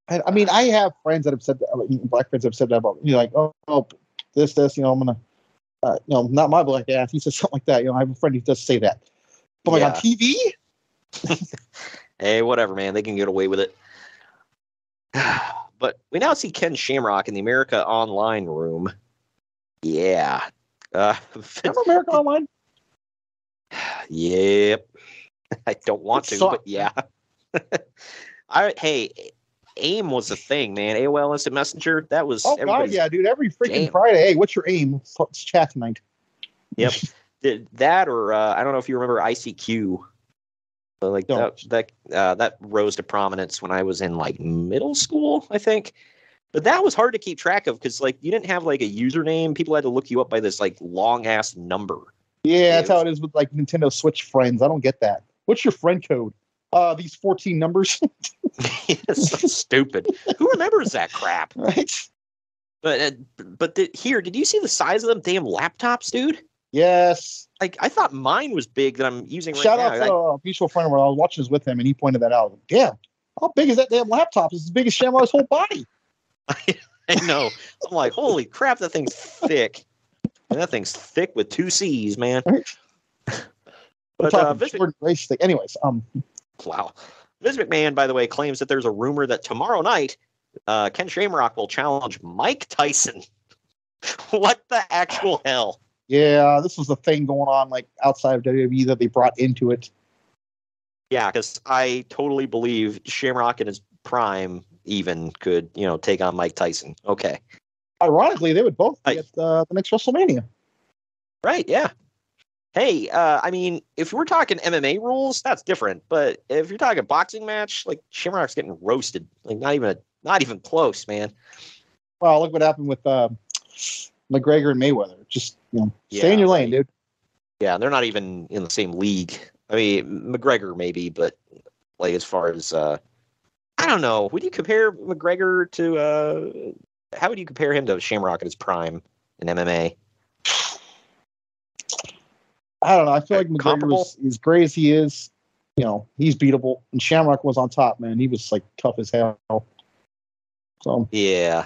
[SPEAKER 2] I mean, I have friends that have said that, black friends have said that about, you know, like, oh, this, you know, I'm going to, you know, not my black ass. He says something like that. You know, I have a friend who does say that. But like on TV?
[SPEAKER 1] Hey, whatever, man. They can get away with it. But we now see Ken Shamrock in the America Online room. Yeah.
[SPEAKER 2] Remember America Online?
[SPEAKER 1] Yep. I don't want to, but yeah. Hey, AIM was the thing, man. AOL Instant Messenger. That was.
[SPEAKER 2] Oh God, yeah, dude. Every freaking Friday. Hey, what's your AIM? Let's chat tonight.
[SPEAKER 1] Yep. That or I don't know if you remember ICQ. Like that rose to prominence when I was in like middle school, I think. But that was hard to keep track of because like you didn't have like a username. People had to look you up by this like long ass number.
[SPEAKER 2] Yeah, that's how it is with like Nintendo Switch friends. I don't get that. What's your friend code? These 14 numbers.
[SPEAKER 1] It's so stupid. Who remembers that crap?
[SPEAKER 2] Right.
[SPEAKER 1] But here, did you see the size of them damn laptops, dude?
[SPEAKER 2] Yes.
[SPEAKER 1] Like I thought mine was big that I'm using right
[SPEAKER 2] now.
[SPEAKER 1] Shout
[SPEAKER 2] out to a mutual friend where I was watching this with him, and he pointed that out. Damn, how big is that damn laptop? It's as big as Shamrock's whole body.
[SPEAKER 1] I know. I'm like, holy crap, that thing's thick. And that thing's thick with 2 C's, man.
[SPEAKER 2] Right. But race thing. Anyways,
[SPEAKER 1] wow. Vince McMahon, by the way, claims that there's a rumor that tomorrow night, Ken Shamrock will challenge Mike Tyson. What the actual hell?
[SPEAKER 2] Yeah, this was the thing going on like outside of WWE that they brought into it.
[SPEAKER 1] Yeah, because I totally believe Shamrock in his prime even could, you know, take on Mike Tyson. Okay.
[SPEAKER 2] Ironically, they would both be at the next WrestleMania.
[SPEAKER 1] Right, yeah. Hey, I mean, if we're talking MMA rules, that's different. But if you're talking boxing match, like Shamrock's getting roasted. Like not even close, man.
[SPEAKER 2] Well, look what happened with McGregor and Mayweather. Just, you know, stay in your lane, dude.
[SPEAKER 1] Yeah, they're not even in the same league. I mean, McGregor maybe, but like as far as I don't know. Would you compare McGregor to how would you compare him to Shamrock at his prime in MMA?
[SPEAKER 2] I don't know. I feel like McGregor is as great as he is. You know, he's beatable. And Shamrock was on top, man. He was like tough as hell. So
[SPEAKER 1] yeah.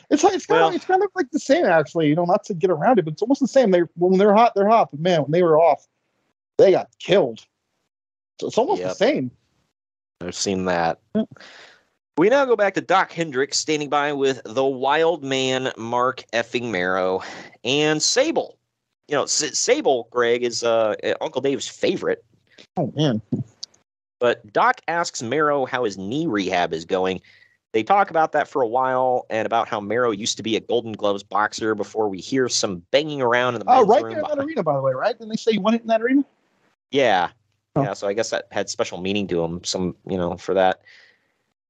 [SPEAKER 2] It's kind of like the same, actually. You know, not to get around it, but it's almost the same. When they're hot, they're hot. But man, when they were off, they got killed. So it's almost the same.
[SPEAKER 1] I've seen that. We now go back to Doc Hendricks standing by with the wild man, Mark effing Marrow, and Sable. You know, Sable, Greg, is Uncle Dave's favorite.
[SPEAKER 2] Oh, man.
[SPEAKER 1] But Doc asks Marrow how his knee rehab is going. They talk about that for a while and about how Marrow used to be a Golden Gloves boxer before we hear some banging around in the men's
[SPEAKER 2] right
[SPEAKER 1] room.
[SPEAKER 2] there in that arena, by the way, right? Didn't they say you won it in that arena?
[SPEAKER 1] Yeah.
[SPEAKER 2] Oh.
[SPEAKER 1] Yeah, so I guess that had special meaning to him, for that.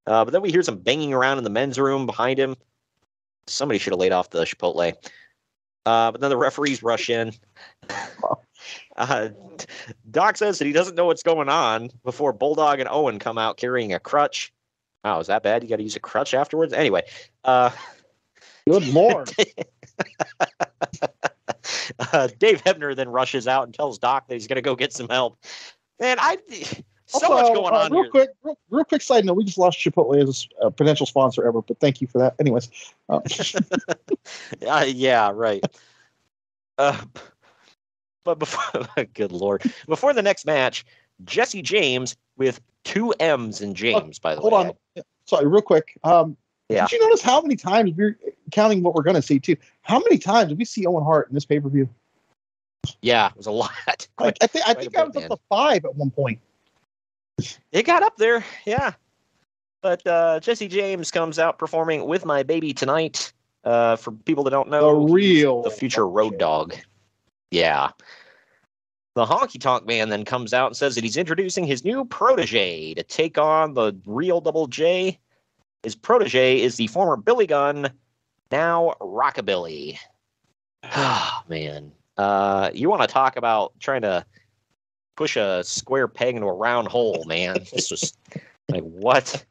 [SPEAKER 1] But then we hear some banging around in the men's room behind him. Somebody should have laid off the Chipotle. But then the referees rush in. Doc says that he doesn't know what's going on before Bulldog and Owen come out carrying a crutch. Wow, is that bad? You got to use a crutch afterwards? Anyway.
[SPEAKER 2] Good Lord.
[SPEAKER 1] Dave Hebner then rushes out and tells Doc that he's going to go get some help. Man,
[SPEAKER 2] much
[SPEAKER 1] going on
[SPEAKER 2] real
[SPEAKER 1] here.
[SPEAKER 2] Quick, real quick side note. We just lost Chipotle as a potential sponsor ever, but thank you for that. Anyways.
[SPEAKER 1] Yeah, right. But before, good Lord, before the next match, Jesse James with 2 M's in James, by the way.
[SPEAKER 2] Hold on. Sorry, real quick.
[SPEAKER 1] Yeah.
[SPEAKER 2] Did you notice how many times, we're counting what we're going to see too, how many times did we see Owen Hart in this pay-per-view?
[SPEAKER 1] Yeah, it was a lot.
[SPEAKER 2] I think I was up to 5 at one point.
[SPEAKER 1] It got up there, yeah. But Jesse James comes out performing With My Baby Tonight. For people that don't know,
[SPEAKER 2] the
[SPEAKER 1] future Road Dog. Yeah. The Honky Tonk Man then comes out and says that he's introducing his new protege to take on the real Double J. His protege is the former Billy Gunn, now Rockabilly. Oh, man. You want to talk about trying to push a square peg into a round hole, man. This was like, what?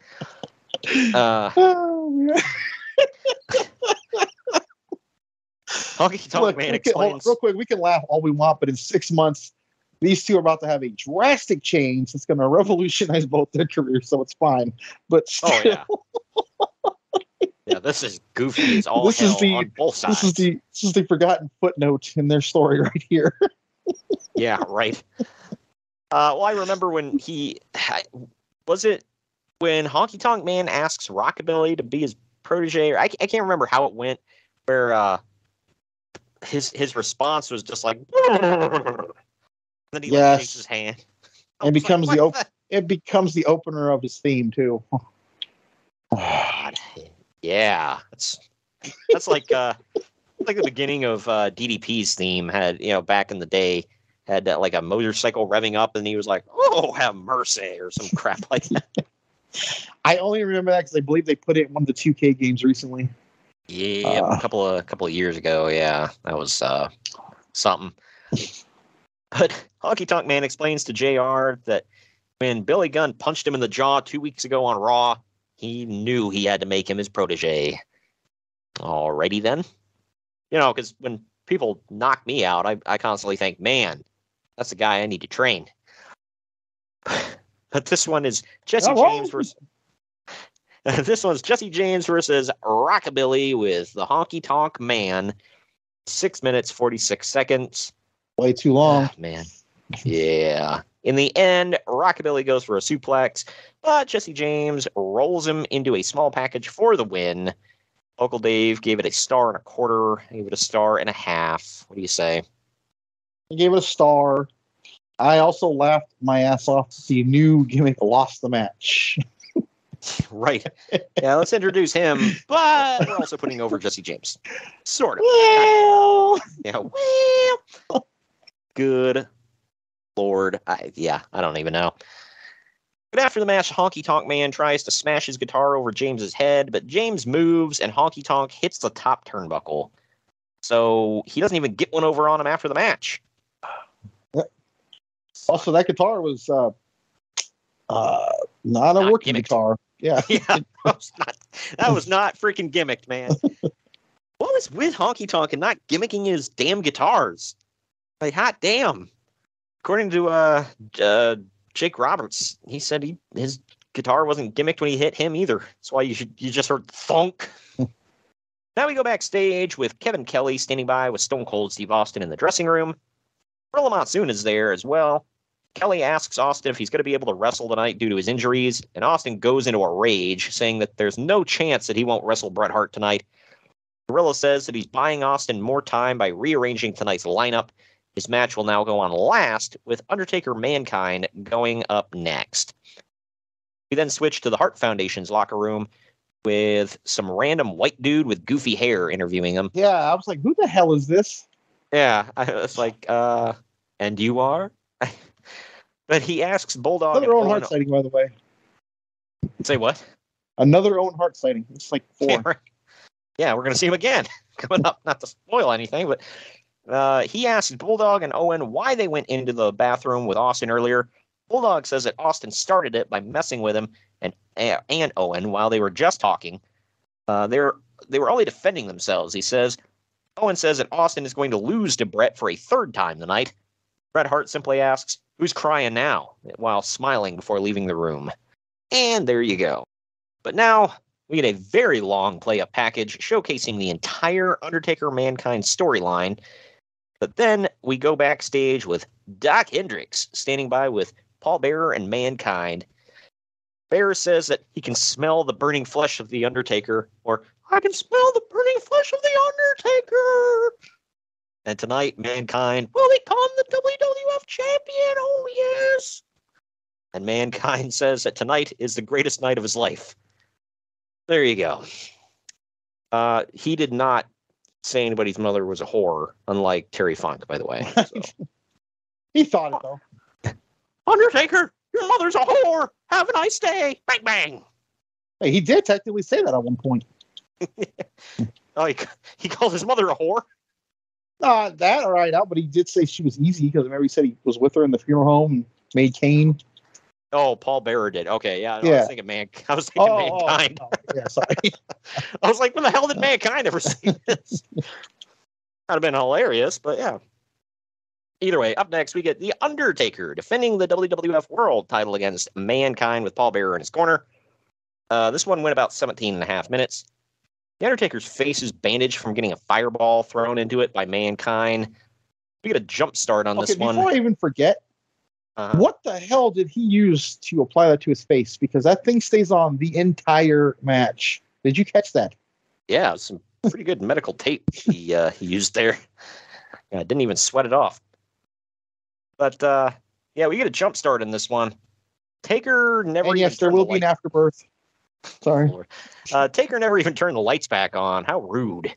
[SPEAKER 1] Honky Tonk Man explains.
[SPEAKER 2] Real quick, we can laugh all we want, but in 6 months, these two are about to have a drastic change. It's going to revolutionize both their careers, so it's fine. But still,
[SPEAKER 1] yeah. Yeah, this is goofy as all hell on both sides.
[SPEAKER 2] This is the forgotten footnote in their story right here.
[SPEAKER 1] Yeah, right. Well, I remember when when Honky Tonk Man asks Rockabilly to be his protege? I can't remember how it went, where his response was just like, and then he shakes his hand.
[SPEAKER 2] It becomes it becomes the opener of his theme too.
[SPEAKER 1] God. Yeah, that's like the beginning of DDP's theme had, back in the day, had like a motorcycle revving up, and he was like, "Oh, have mercy," or some crap like that.
[SPEAKER 2] I only remember that because I believe they put it in one of the 2K games recently.
[SPEAKER 1] Yeah, a couple of years ago. Yeah, that was something. But Honky Tonk Man explains to JR that when Billy Gunn punched him in the jaw 2 weeks ago on Raw, he knew he had to make him his protege. Alrighty then. Because when people knock me out, I constantly think, man, that's the guy I need to train. But this one is Jesse James versus... This one's Jesse James versus Rockabilly with the Honky Tonk Man. 6 minutes, 46 seconds.
[SPEAKER 2] Way too long.
[SPEAKER 1] Man. Yeah. In the end, Rockabilly goes for a suplex, but Jesse James rolls him into a small package for the win. Uncle Dave gave it a 1.25 stars. Gave it a 1.5 stars. What do you say?
[SPEAKER 2] I gave it a star. I also laughed my ass off to see new gimmick lost the match.
[SPEAKER 1] Right. Yeah, let's introduce him, but we're also putting over Jesse James. Sort of.
[SPEAKER 2] Well.
[SPEAKER 1] Yeah. Well. Good Lord. I don't even know. But after the match, Honky Tonk Man tries to smash his guitar over James's head, but James moves and Honky Tonk hits the top turnbuckle. So he doesn't even get one over on him after the match.
[SPEAKER 2] Also, that guitar was not a working guitar. Yeah.
[SPEAKER 1] Yeah, that was not freaking gimmicked, man. What was with Honky Tonk and not gimmicking his damn guitars? Like, hot damn. According to Jake Roberts, he said his guitar wasn't gimmicked when he hit him either. That's why you just heard thunk. Now we go backstage with Kevin Kelly standing by with Stone Cold Steve Austin in the dressing room. Gorilla Monsoon is there as well. Kelly asks Austin if he's going to be able to wrestle tonight due to his injuries, and Austin goes into a rage, saying that there's no chance that he won't wrestle Bret Hart tonight. Gorilla says that he's buying Austin more time by rearranging tonight's lineup. His match will now go on last, with Undertaker Mankind going up next. We then switch to the Hart Foundation's locker room with some random white dude with goofy hair interviewing him.
[SPEAKER 2] Yeah, I was like, who the hell is this?
[SPEAKER 1] Yeah, I was like, and you are? But he asks Bulldog.
[SPEAKER 2] Another Owen Hart sighting, by the way.
[SPEAKER 1] Say what?
[SPEAKER 2] Another Owen Hart sighting. It's like 4.
[SPEAKER 1] Yeah, yeah, we're going to see him again coming up. Not to spoil anything, but he asks Bulldog and Owen why they went into the bathroom with Austin earlier. Bulldog says that Austin started it by messing with him and Owen while they were just talking. They were only defending themselves, he says. Owen says that Austin is going to lose to Bret for a third time tonight. Bret Hart simply asks, "Who's crying now?" while smiling before leaving the room. And there you go. But now we get a very long play-up package showcasing the entire Undertaker Mankind storyline. But then we go backstage with Doc Hendricks standing by with Paul Bearer and Mankind. Bearer says that he can smell the burning flesh of the Undertaker, or I can smell the burning flesh of the Undertaker. And tonight, Mankind will become the WWF champion. Oh, yes. And Mankind says that tonight is the greatest night of his life. There you go. He did not say anybody's mother was a whore, unlike Terry Funk, by the way. So.
[SPEAKER 2] He thought it, though.
[SPEAKER 1] Undertaker, your mother's a whore. Have a nice day. Bang, bang.
[SPEAKER 2] Hey, he did technically say that at one point.
[SPEAKER 1] Oh, he called his mother a whore?
[SPEAKER 2] That or right out, but he did say she was easy because remember he said he was with her in the funeral home and made Kane.
[SPEAKER 1] Oh, Paul Bearer did. Okay, yeah.
[SPEAKER 2] Yeah.
[SPEAKER 1] I was thinking Mankind.
[SPEAKER 2] Yeah, sorry.
[SPEAKER 1] I was like, when the hell did Mankind ever see this? That'd have been hilarious, but yeah. Either way, up next, we get The Undertaker defending the WWF World title against Mankind with Paul Bearer in his corner. This one went about 17 and a half minutes. The Undertaker's face is bandaged from getting a fireball thrown into it by Mankind. We get a jump start on this one.
[SPEAKER 2] Before I even forget, what the hell did he use to apply that to his face? Because that thing stays on the entire match. Did you catch that?
[SPEAKER 1] Yeah, some pretty good medical tape he used there. Yeah, didn't even sweat it off. But, yeah, we get a jump start in this one. Taker never...
[SPEAKER 2] And yes, there will be an afterbirth. Sorry.
[SPEAKER 1] Taker never even turned the lights back on. How rude.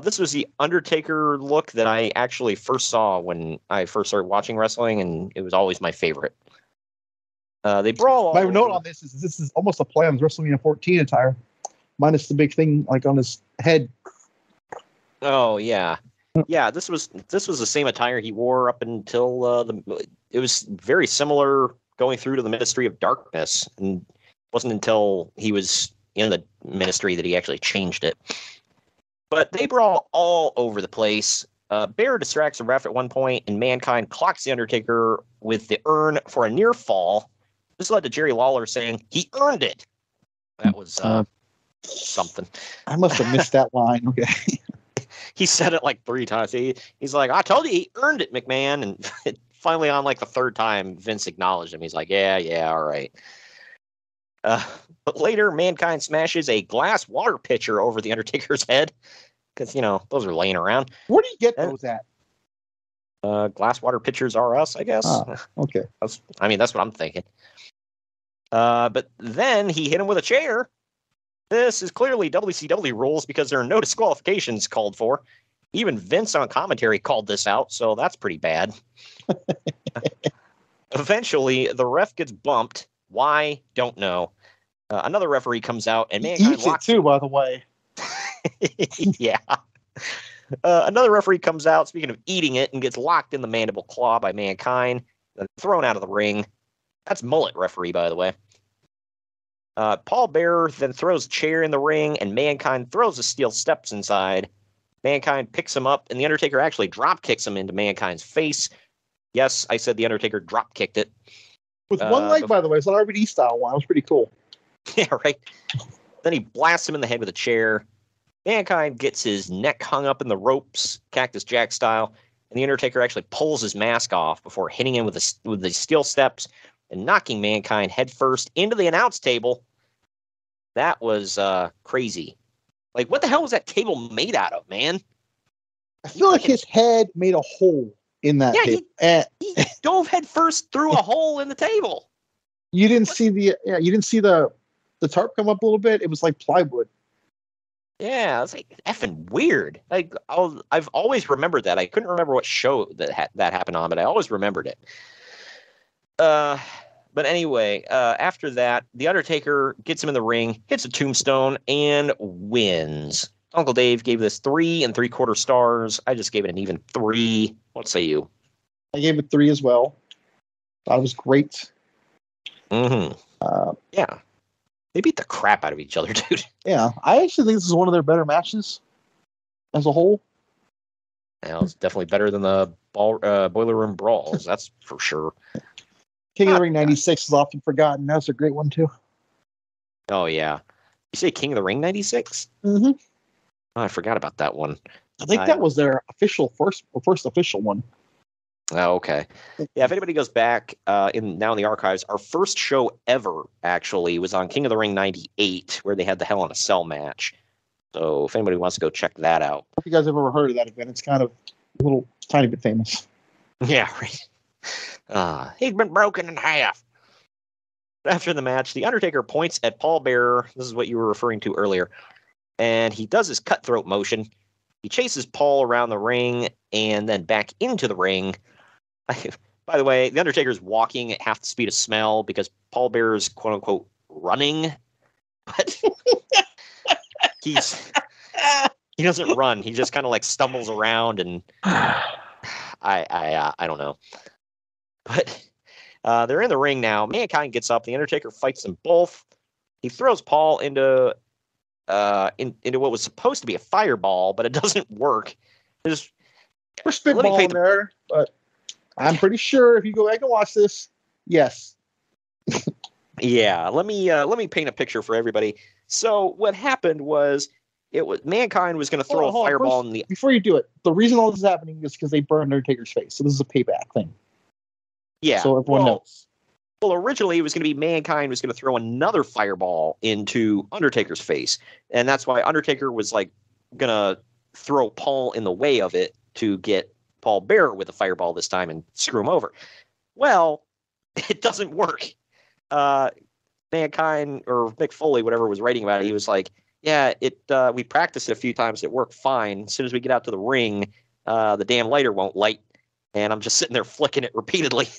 [SPEAKER 1] This was the Undertaker look that I actually first saw when I first started watching wrestling, and it was always my favorite. They brawl.
[SPEAKER 2] My note on this is almost a play on his WrestleMania 14 attire, minus the big thing like on his head.
[SPEAKER 1] Oh yeah, yeah. This was the same attire he wore up until it was very similar going through to the Ministry of Darkness, and it wasn't until he was in the ministry that he actually changed it. But they brawl all over the place. Bear distracts the ref at one point, and Mankind clocks the Undertaker with the urn for a near fall. This led to Jerry Lawler saying he earned it. That was something.
[SPEAKER 2] I must have missed that line. Okay.
[SPEAKER 1] He said it like 3 times. He's like, I told you he earned it, McMahon. And finally on like the 3rd time, Vince acknowledged him. He's like, yeah, all right. But later, Mankind smashes a glass water pitcher over the Undertaker's head. Because, those are laying around.
[SPEAKER 2] Where do you get those at?
[SPEAKER 1] Glass water pitchers are us, I guess.
[SPEAKER 2] Oh, okay.
[SPEAKER 1] That's what I'm thinking. But then he hit him with a chair. This is clearly WCW rules because there are no disqualifications called for. Even Vince on commentary called this out, so that's pretty bad. Eventually, the ref gets bumped. Why? Don't know. Another referee comes out and Mankind
[SPEAKER 2] eats it too, by the way.
[SPEAKER 1] Yeah. Another referee comes out, speaking of eating it, and gets locked in the mandible claw by Mankind, then thrown out of the ring. That's Mullet referee, by the way. Paul Bearer then throws a chair in the ring, and Mankind throws the steel steps inside. Mankind picks him up, and the Undertaker actually drop kicks him into Mankind's face. Yes, I said the Undertaker drop kicked it.
[SPEAKER 2] With one leg, by the way. It's an RVD style one. It was pretty cool.
[SPEAKER 1] Yeah, right. Then he blasts him in the head with a chair. Mankind gets his neck hung up in the ropes, Cactus Jack style, and the Undertaker actually pulls his mask off before hitting him with the steel steps and knocking Mankind headfirst into the announce table. That was crazy. Like, what the hell was that table made out of, man?
[SPEAKER 2] I feel like his head made a hole in that table.
[SPEAKER 1] He dove headfirst through a hole in the table.
[SPEAKER 2] You didn't see the tarp come up a little bit. It was like plywood.
[SPEAKER 1] Yeah, it's like effing weird. Like, I've always remembered that. I couldn't remember what show that happened on, but I always remembered it. But anyway, after that, the Undertaker gets him in the ring, hits a tombstone, and wins. Uncle Dave gave this 3 3/4 stars. I just gave it an even 3. What say you?
[SPEAKER 2] I gave it 3 as well. Thought it was great.
[SPEAKER 1] Mm-hmm. Yeah. They beat the crap out of each other, dude.
[SPEAKER 2] Yeah. I actually think this is one of their better matches as a whole.
[SPEAKER 1] Yeah, it's definitely better than the Boiler Room Brawls. That's for sure.
[SPEAKER 2] King of the Ring 96 is often forgotten. That's a great one, too.
[SPEAKER 1] Oh, yeah. You say King of the Ring 96?
[SPEAKER 2] Mm-hmm.
[SPEAKER 1] Oh, I forgot about that one.
[SPEAKER 2] I think that was their first official one.
[SPEAKER 1] Oh, okay. Yeah, if anybody goes back in the archives, our first show ever actually was on King of the Ring 98, where they had the Hell in a Cell match. So if anybody wants to go check that out.
[SPEAKER 2] If you guys have ever heard of that event, it's kind of a little tiny bit famous.
[SPEAKER 1] Yeah, right. He's been broken in half. After the match, the Undertaker points at Paul Bearer. This is what you were referring to earlier. And he does his cutthroat motion. He chases Paul around the ring and then back into the ring. By the way, the Undertaker's walking at half the speed of smell because Paul Bearer's quote unquote running. But he doesn't run. He just kind of like stumbles around, and I don't know. But they're in the ring now. Mankind gets up. The Undertaker fights them both. He throws Paul into what was supposed to be a fireball, but it doesn't work. We're
[SPEAKER 2] spitballing there, but I'm pretty sure if you go back and watch this, yes.
[SPEAKER 1] Yeah, let me paint a picture for everybody. So what happened was Mankind was going to throw a fireball in the.
[SPEAKER 2] Before you do it, the reason all this is happening is because they burned Undertaker's face. So this is a payback thing.
[SPEAKER 1] Yeah,
[SPEAKER 2] so everyone knows.
[SPEAKER 1] Well, originally it was going to be Mankind was going to throw another fireball into Undertaker's face, and that's why Undertaker was like going to throw Paul in the way of it to get Paul Bearer with a fireball this time and screw him over. Well, it doesn't work. Mankind or Mick Foley, whatever was writing about it, he was like, "Yeah, we practiced it a few times. It worked fine. As soon as we get out to the ring, the damn lighter won't light, and I'm just sitting there flicking it repeatedly."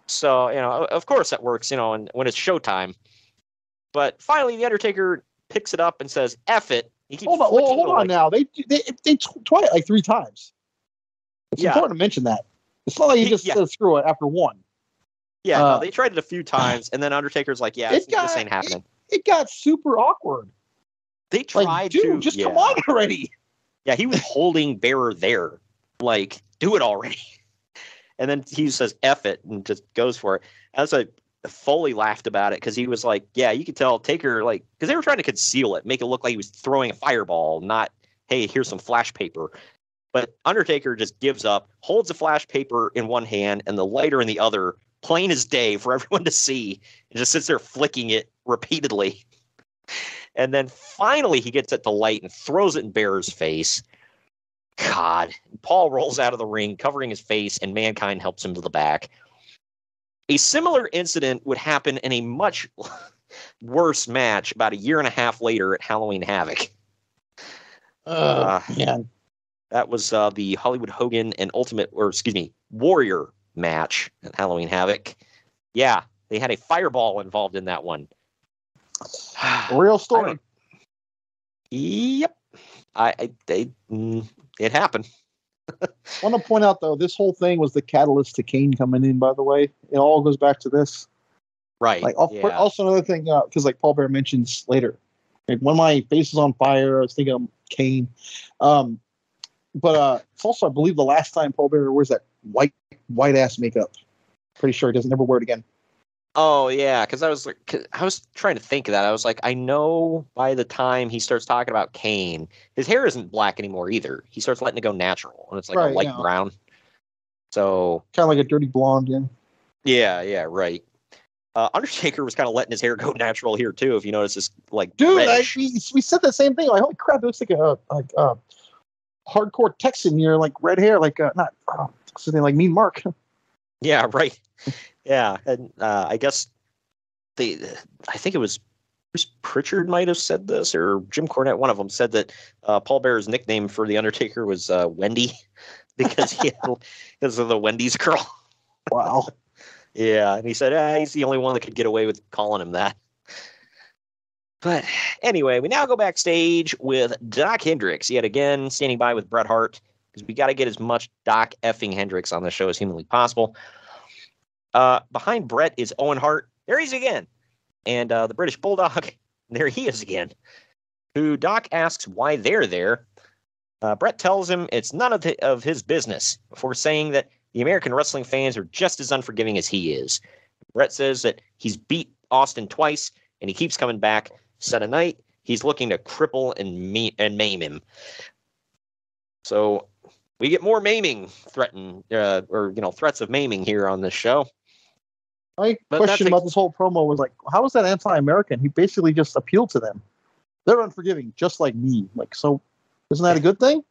[SPEAKER 1] So, of course that works, and when it's showtime. But finally, the Undertaker picks it up and says, "F it." He keeps
[SPEAKER 2] hold on now. They tried it like 3 times. It's important to mention that. It's not like he just said screw it after 1.
[SPEAKER 1] Yeah, no, they tried it a few times, and then Undertaker's like, "Yeah, this ain't happening."
[SPEAKER 2] It got super awkward.
[SPEAKER 1] They tried
[SPEAKER 2] to just come on already.
[SPEAKER 1] Yeah, he was holding Bearer there, like, do it already. And then he says F it and just goes for it. As Foley laughed about it because he was like, "Yeah, you could tell Taker, like," because they were trying to conceal it, make it look like he was throwing a fireball, not, "Hey, here's some flash paper." But Undertaker just gives up, holds the flash paper in one hand and the lighter in the other, plain as day for everyone to see, and just sits there flicking it repeatedly. And then finally he gets it to light and throws it in Bearer's face. God. Paul rolls out of the ring, covering his face, and Mankind helps him to the back. A similar incident would happen in a much worse match about a year and a half later at Halloween Havoc.
[SPEAKER 2] Man.
[SPEAKER 1] That was the Hollywood Hogan and Warrior match at Halloween Havoc. Yeah, they had a fireball involved in that one.
[SPEAKER 2] Real story.
[SPEAKER 1] Yep. It happened.
[SPEAKER 2] I want to point out, though, this whole thing was the catalyst to Kane coming in, by the way. It all goes back to this.
[SPEAKER 1] Right.
[SPEAKER 2] Also another thing, because like Paul Bearer mentions later, like, when my face is on fire, I was thinking of Kane. But it's also, I believe, the last time Paul Bearer wears that white ass makeup. Pretty sure he doesn't never wear it again.
[SPEAKER 1] Oh yeah, because I was trying to think of that. I was like, I know by the time he starts talking about Kane, his hair isn't black anymore either. He starts letting it go natural, and it's like
[SPEAKER 2] Right,
[SPEAKER 1] a light
[SPEAKER 2] yeah.
[SPEAKER 1] brown. So
[SPEAKER 2] Kind of like a dirty blonde, yeah.
[SPEAKER 1] yeah, right. Undertaker was kind of letting his hair go natural here too. If you notice, this like
[SPEAKER 2] Dude,
[SPEAKER 1] reddish.
[SPEAKER 2] we said the same thing. Like, holy crap, it looks like a hardcore Texan here, like red hair, like not something like Mean Mark.
[SPEAKER 1] Yeah, right. Yeah, and I guess I think it was Bruce Pritchard might have said this, or Jim Cornette. One of them said that Paul Bearer's nickname for the Undertaker was Wendy because because of the Wendy's girl.
[SPEAKER 2] Wow.
[SPEAKER 1] Yeah, and he said he's the only one that could get away with calling him that. But anyway, we now go backstage with Doc Hendricks yet again, standing by with Bret Hart, because we got to get as much Doc effing Hendricks on the show as humanly possible. Behind Bret is Owen Hart. There he is again. And the British Bulldog, there he is again. Who Doc asks why they're there. Bret tells him it's none of his business, before saying that the American wrestling fans are just as unforgiving as he is. Bret says that he's beat Austin twice, and he keeps coming back. Said a night, he's looking to cripple and maim him. So we get more maiming threats of maiming here on this show.
[SPEAKER 2] My question about this whole promo was like, how is that anti-American? He basically just appealed to them. They're unforgiving, just like me. Like, so isn't that a good thing?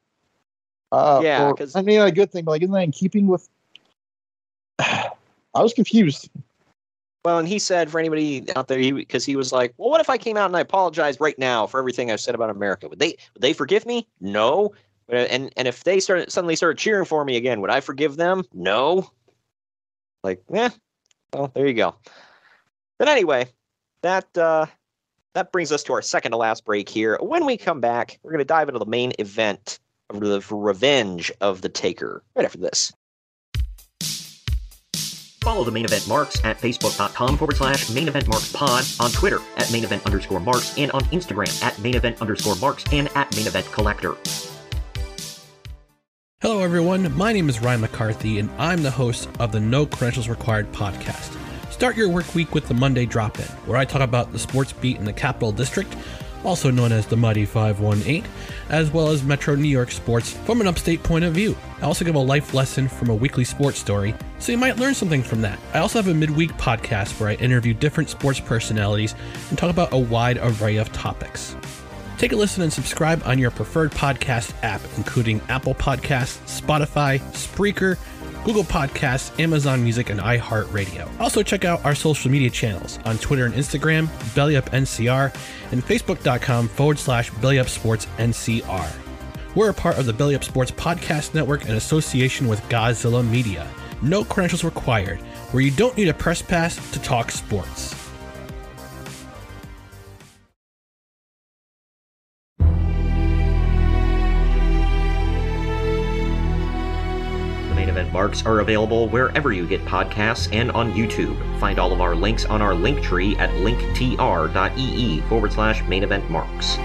[SPEAKER 1] Yeah, because
[SPEAKER 2] I mean, not a good thing, but like, isn't that in keeping with? I was confused.
[SPEAKER 1] Well, and he said, for anybody out there, because he was like, well, what if I came out and I apologized right now for everything I've said about America? Would they forgive me? No. And if they suddenly started cheering for me again, would I forgive them? No. Like, well, there you go. But anyway, that brings us to our second to last break here. When we come back, we're going to dive into the main event of the Revenge of the Taker right after this. Follow the Main Event Marks at facebook.com/Main Event Marks Pod, on Twitter at Main Event _Marks, and on Instagram at Main Event _Marks and at Main Event Collector.
[SPEAKER 6] Hello, everyone. My name is Ryan McCarthy, and I'm the host of the No Credentials Required podcast. Start your work week with the Monday Drop-In, where I talk about the sports beat in the Capital District, also known as the Mighty 518, as well as Metro New York sports from an upstate point of view. I also give a life lesson from a weekly sports story, so you might learn something from that. I also have a midweek podcast where I interview different sports personalities and talk about a wide array of topics. Take a listen and subscribe on your preferred podcast app, including Apple Podcasts, Spotify, Spreaker, Google Podcasts, Amazon Music, and iHeartRadio. Also check out our social media channels on Twitter and Instagram, BellyUpNCR, and Facebook.com/BellyUpSportsNCR. We're a part of the Belly Up Sports Podcast Network in association with Godzilla Media. No credentials required, where you don't need a press pass to talk sports.
[SPEAKER 1] Marks are available wherever you get podcasts and on YouTube. Find all of our links on our link tree at linktr.ee/Main Event Marks.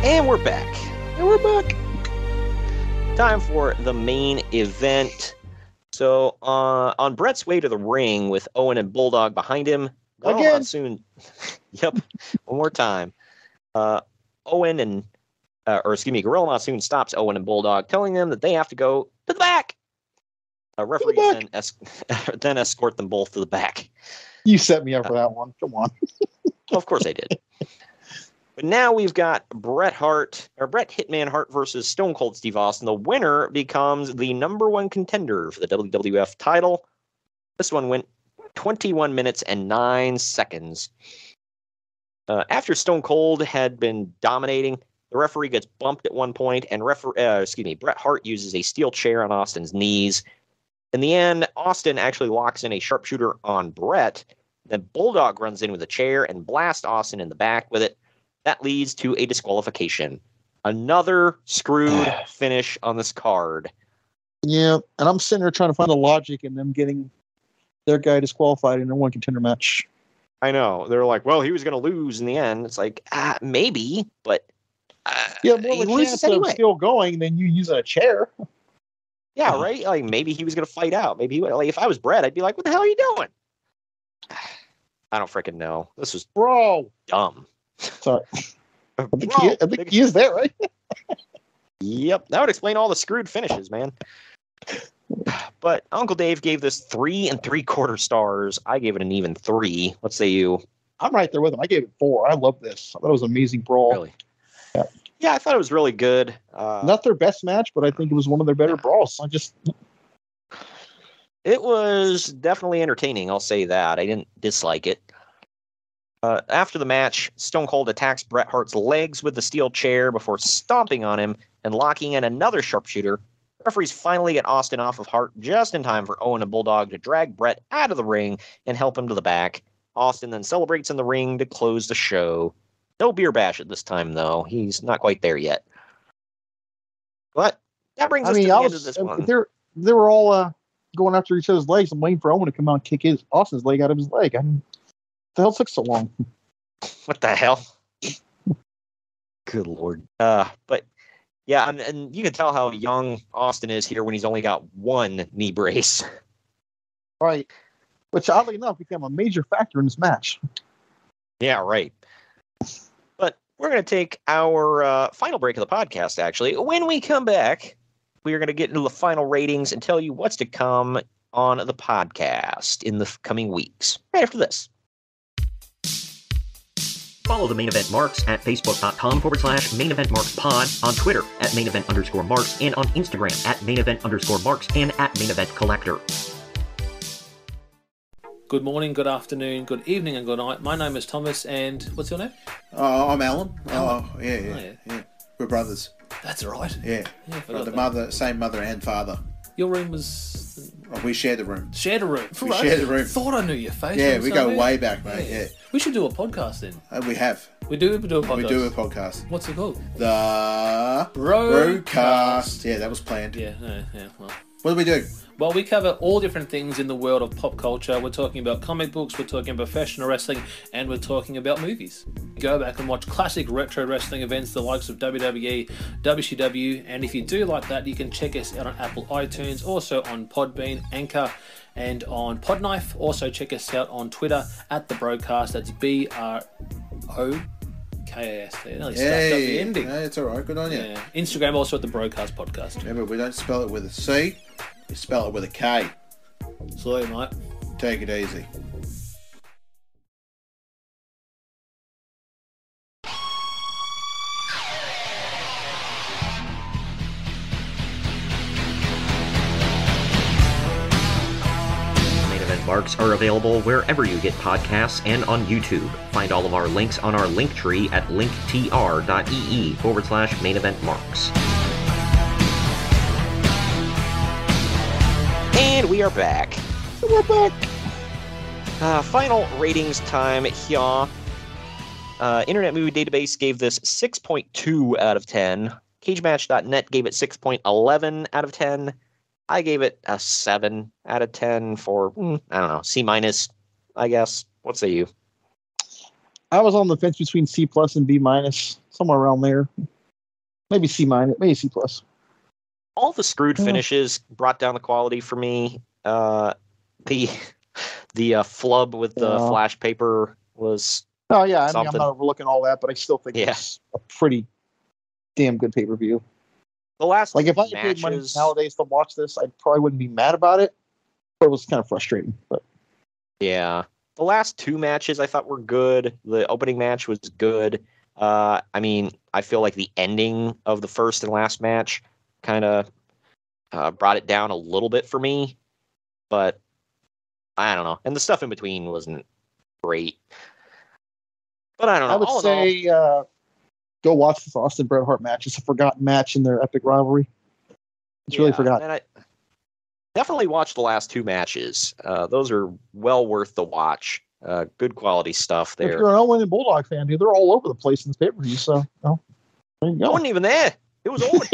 [SPEAKER 1] And we're back. Time for the main event. So on Bret's way to the ring with Owen and Bulldog behind him.
[SPEAKER 2] Again.
[SPEAKER 1] Yep. One more time. Gorilla Monsoon stops Owen and Bulldog, telling them that they have to go to the back. Referees then escort them both to the back.
[SPEAKER 2] You set me up for that one. Come on.
[SPEAKER 1] Well, of course I did. But now we've got Bret Hitman Hart versus Stone Cold Steve Austin. The winner becomes the number one contender for the WWF title. This one went 21 minutes and 9 seconds. After Stone Cold had been dominating, the referee gets bumped at one point, and Bret Hart uses a steel chair on Austin's knees. In the end, Austin actually locks in a sharpshooter on Bret. Then Bulldog runs in with a chair and blasts Austin in the back with it. That leads to a disqualification. Another screwed finish on this card.
[SPEAKER 2] Yeah, and I'm sitting there trying to find the logic in them getting their guy disqualified in their one contender match.
[SPEAKER 1] I know. They're like, well, he was going to lose in the end. It's like, maybe, but...
[SPEAKER 2] more of a chance of still going than you using a chair.
[SPEAKER 1] Yeah, right? Like, maybe he was going to fight out. Maybe he would. Like, if I was Bret, I'd be like, what the hell are you doing? I don't freaking know. This was dumb.
[SPEAKER 2] Sorry. I think he is there, right?
[SPEAKER 1] Yep. That would explain all the screwed finishes, man. But Uncle Dave gave this 3 3/4 stars. I gave it an even 3. What say you?
[SPEAKER 2] I'm right there with him. I gave it 4. I love this. I thought it was an amazing brawl.
[SPEAKER 1] Really? Yeah, I thought it was really good.
[SPEAKER 2] Not their best match, but I think it was one of their better brawls.
[SPEAKER 1] It was definitely entertaining. I'll say that. I didn't dislike it. After the match, Stone Cold attacks Bret Hart's legs with the steel chair before stomping on him and locking in another sharpshooter. Referees finally get Austin off of Hart just in time for Owen and Bulldog to drag Bret out of the ring and help him to the back. Austin then celebrates in the ring to close the show. No beer bash at this time, though. He's not quite there yet. But that brings us to the end of this one.
[SPEAKER 2] They were all going after each other's legs. I'm waiting for Owen to come out and kick Austin's leg out of his leg. What the hell took so long?
[SPEAKER 1] What the hell? Good Lord. But yeah, and you can tell how young Austin is here when he's only got one knee brace.
[SPEAKER 2] Right. Which, oddly enough, became a major factor in this match.
[SPEAKER 1] Yeah, right. But we're going to take our final break of the podcast, actually. When we come back, we are going to get into the final ratings and tell you what's to come on the podcast in the coming weeks. Right after this. Follow the Main Event Marks at Facebook.com/Main Event Marks Pod, on Twitter at Main Event _Marks, and on Instagram at Main Event _Marks and at Main Event Collector.
[SPEAKER 6] Good morning, good afternoon, good evening, and good night. My name is Thomas, and what's your name?
[SPEAKER 7] I'm Alan. Yeah. We're brothers.
[SPEAKER 6] That's right.
[SPEAKER 7] Yeah. Same mother and father.
[SPEAKER 6] Your room was...
[SPEAKER 7] we shared the room.
[SPEAKER 6] Shared a room.
[SPEAKER 7] We shared the room.
[SPEAKER 6] Thought I knew your face.
[SPEAKER 7] Yeah, we go way back, mate. Yeah.
[SPEAKER 6] We should do a podcast then.
[SPEAKER 7] We have.
[SPEAKER 6] We do a podcast.
[SPEAKER 7] We do a podcast.
[SPEAKER 6] What's it called?
[SPEAKER 7] The Broadcast. Yeah, that was planned.
[SPEAKER 6] Yeah. Well,
[SPEAKER 7] what do we do?
[SPEAKER 6] Well, we cover all different things in the world of pop culture. We're talking about comic books, we're talking about professional wrestling, and we're talking about movies. Go back and watch classic retro wrestling events, the likes of WWE, WCW, and if you do like that, you can check us out on Apple iTunes, also on Podbean, Anchor, and on Podknife. Also check us out on Twitter at The Broadcast. That's BROKAST. They nearly stuffed up the ending.
[SPEAKER 7] Hey, it's all right. Good on you.
[SPEAKER 6] Yeah. Instagram also at The Broadcast Podcast.
[SPEAKER 7] Remember, we don't spell it with a C. We spell it with a K.
[SPEAKER 6] Sorry, mate.
[SPEAKER 7] Take it easy.
[SPEAKER 1] Main Event Marks are available wherever you get podcasts and on YouTube. Find all of our links on our link tree at linktr.ee/Main Event Marks. And we are back.
[SPEAKER 2] We're back.
[SPEAKER 1] Final ratings time here. Internet Movie Database gave this 6.2 out of 10. CageMatch.net gave it 6.11 out of 10. I gave it a 7 out of 10 for, I don't know, C-, I guess. What say you?
[SPEAKER 2] I was on the fence between C+ and B-, somewhere around there. Maybe C-, maybe C+.
[SPEAKER 1] All the screwed finishes brought down the quality for me. The flub with the flash paper was
[SPEAKER 2] something. I'm not overlooking all that, but I still think it's a pretty damn good pay-per-view.
[SPEAKER 1] The last
[SPEAKER 2] if I paid money nowadays to watch this, I probably wouldn't be mad about it, but it was kind of frustrating. But
[SPEAKER 1] yeah, the last 2 matches I thought were good. The opening match was good. I feel like the ending of the first and last match kind of brought it down a little bit for me, but I don't know. And the stuff in between wasn't great. But I don't know.
[SPEAKER 2] I would say go watch this Austin Bret Hart match. It's a forgotten match in their epic rivalry. It's really forgotten.
[SPEAKER 1] And I definitely watched the last 2 matches. Those are well worth the watch. Good quality stuff there.
[SPEAKER 2] If you're an Owen and Bulldog fan, dude, they're all over the place in this pay-per-view. So, there you go.
[SPEAKER 1] I wasn't even there. It was Owen.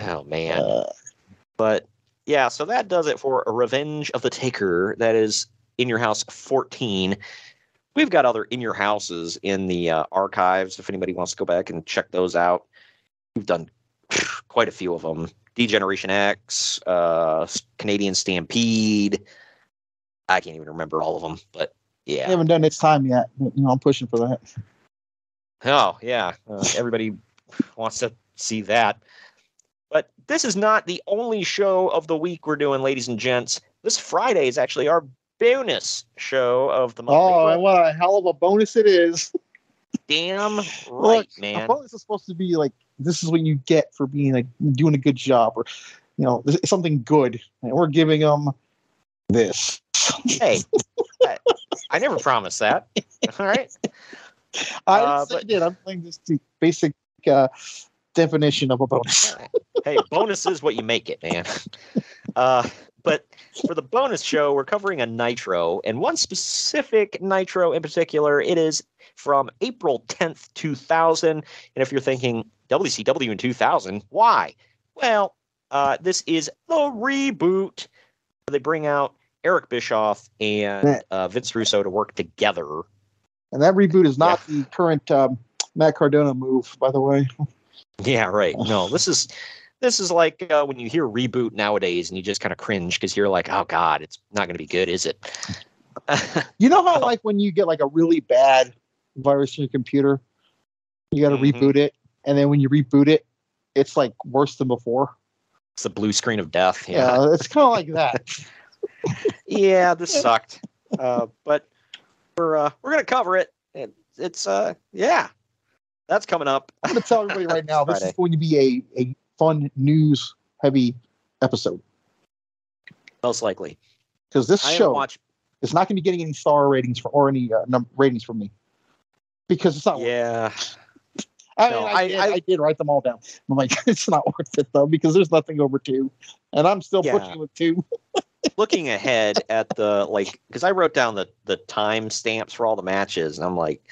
[SPEAKER 1] Oh, man. But, yeah, so that does it for Revenge of the Taker. That is In Your House 14. We've got other In Your Houses in the archives if anybody wants to go back and check those out. We've done quite a few of them. D-Generation X, Canadian Stampede. I can't even remember all of them, but yeah.
[SPEAKER 2] I haven't done its time yet. I'm pushing for that.
[SPEAKER 1] Oh, yeah. Everybody wants to see that. But this is not the only show of the week we're doing, ladies and gents. This Friday is actually our bonus show of the month.
[SPEAKER 2] Oh, and what a hell of a bonus it is.
[SPEAKER 1] Damn right,
[SPEAKER 2] Look,
[SPEAKER 1] man.
[SPEAKER 2] A bonus is supposed to be like, this is what you get for being like doing a good job, or something good, and we're giving them this.
[SPEAKER 1] Hey, I never promised that. All right.
[SPEAKER 2] I did. I'm playing just the basic definition of a bonus.
[SPEAKER 1] Hey, bonus is what you make it, man. But for the bonus show, we're covering a Nitro, and one specific Nitro in particular. It is from April 10th, 2000. And if you're thinking WCW in 2000, why? Well, this is the reboot. They bring out Eric Bischoff and Vince Russo to work together.
[SPEAKER 2] And that reboot is not the current Matt Cardona move, by the way.
[SPEAKER 1] Yeah, right. No, this is like when you hear reboot nowadays and you just kind of cringe because you're like, oh God, it's not going to be good, is it?
[SPEAKER 2] You know how like when you get like a really bad virus in your computer, you got to reboot it, and then when you reboot it, it's like worse than before.
[SPEAKER 1] It's the blue screen of death.
[SPEAKER 2] Yeah, it's kind of like that.
[SPEAKER 1] Yeah, this sucked, but we're gonna cover it. It's that's coming up.
[SPEAKER 2] I'm gonna tell everybody right now, this is going to be a fun news heavy episode.
[SPEAKER 1] Most likely,
[SPEAKER 2] because this show is not going to be getting any star ratings or any ratings from me, because it's not.
[SPEAKER 1] Yeah.
[SPEAKER 2] I did write them all down. I'm like, it's not worth it though, because there's nothing over 2, and I'm still pushing with 2.
[SPEAKER 1] Looking ahead at the because I wrote down the time stamps for all the matches, and I'm like,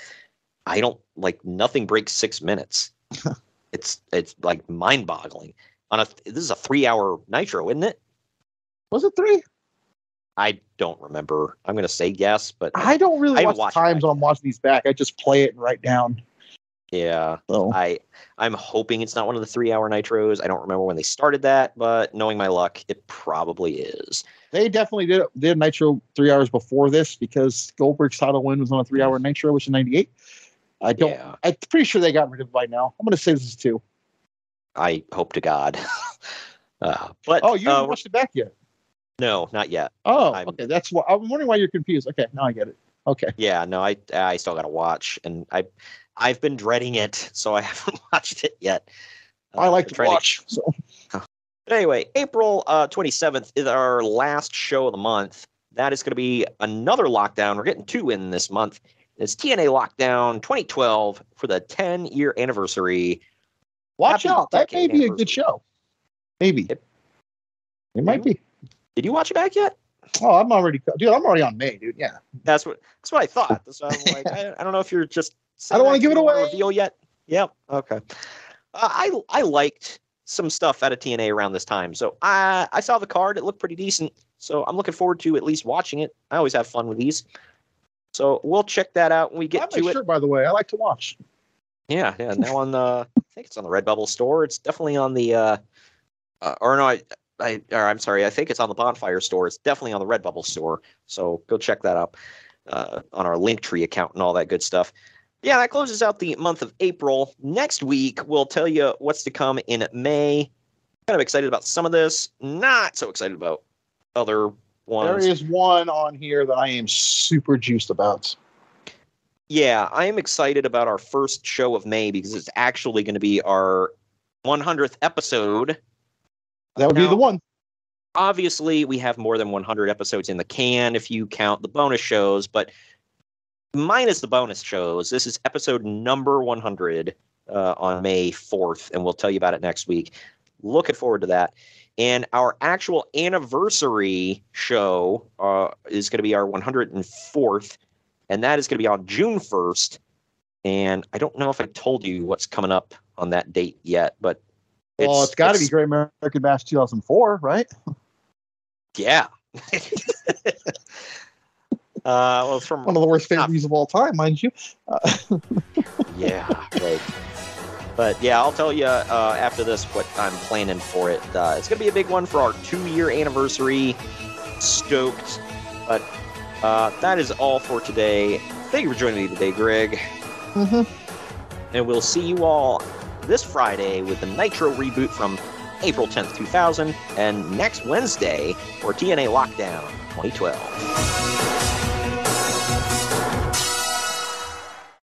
[SPEAKER 1] I don't nothing breaks 6 minutes. It's like mind boggling. This is a 3-hour Nitro, isn't it?
[SPEAKER 2] Was it 3?
[SPEAKER 1] I don't remember. I'm going to say yes, but
[SPEAKER 2] I don't really watch times when I'm watching these back. I just play it and write down.
[SPEAKER 1] Yeah.
[SPEAKER 2] So.
[SPEAKER 1] I'm hoping it's not one of the 3-hour Nitros. I don't remember when they started that, but knowing my luck, it probably is.
[SPEAKER 2] They definitely did Nitro 3 hours before this, because Goldberg's title win was on a 3-hour Nitro, which is 98. I'm pretty sure they got rid of it by now. I'm going to say this is 2.
[SPEAKER 1] I hope to God. But
[SPEAKER 2] you haven't watched it back yet?
[SPEAKER 1] No, not yet.
[SPEAKER 2] Oh, okay. That's what I'm wondering why you're confused. Okay, now I get it. Okay.
[SPEAKER 1] Yeah, no, I still got to watch, and I've been dreading it, so I haven't watched it yet.
[SPEAKER 2] I like to watch. So.
[SPEAKER 1] But anyway, April 27th is our last show of the month. That is going to be another lockdown. We're getting 2 in this month. It's TNA Lockdown 2012 for the 10-year anniversary.
[SPEAKER 2] Watch out. That may be a good show. Maybe. It might be.
[SPEAKER 1] Did you watch it back yet?
[SPEAKER 2] Oh, I'm already on May, dude. Yeah.
[SPEAKER 1] That's what I thought. So I'm like, I don't know if you're just.
[SPEAKER 2] I don't want to give it away.
[SPEAKER 1] Reveal yet? Yep. Okay. I liked some stuff out of TNA around this time, so I saw the card. It looked pretty decent, so I'm looking forward to at least watching it. I always have fun with these, so we'll check that out when we get to it.
[SPEAKER 2] Shirt, by the way, I like to watch.
[SPEAKER 1] Yeah. Now on the, I think it's on the Redbubble store. It's definitely on the, I'm sorry. I think it's on the Bonfire store. It's definitely on the Redbubble store. So go check that out on our Linktree account and all that good stuff. Yeah, that closes out the month of April. Next week, we'll tell you what's to come in May. Kind of excited about some of this. Not so excited about other ones.
[SPEAKER 2] There is one on here that I am super juiced about.
[SPEAKER 1] Yeah, I am excited about our first show of May because it's actually going to be our 100th episode.
[SPEAKER 2] That would be the one.
[SPEAKER 1] Obviously, we have more than 100 episodes in the can if you count the bonus shows, but minus the bonus shows, this is episode number 100 on May 4th, and we'll tell you about it next week. Looking forward to that. And our actual anniversary show is going to be our 104th, and that is going to be on June 1st. And I don't know if I told you what's coming up on that date yet, but
[SPEAKER 2] it's got to be Great American Bash 2004, right?
[SPEAKER 1] Yeah. Well, it's from
[SPEAKER 2] one of the worst pay-per-views of all time, mind you.
[SPEAKER 1] Yeah, right. But yeah, I'll tell you after this what I'm planning for it. It's going to be a big one for our 2-year anniversary. Stoked. But that is all for today. Thank you for joining me today, Greg.
[SPEAKER 2] Mm-hmm.
[SPEAKER 1] And we'll see you all this Friday with the Nitro reboot from April 10th, 2000, and next Wednesday for TNA Lockdown 2012.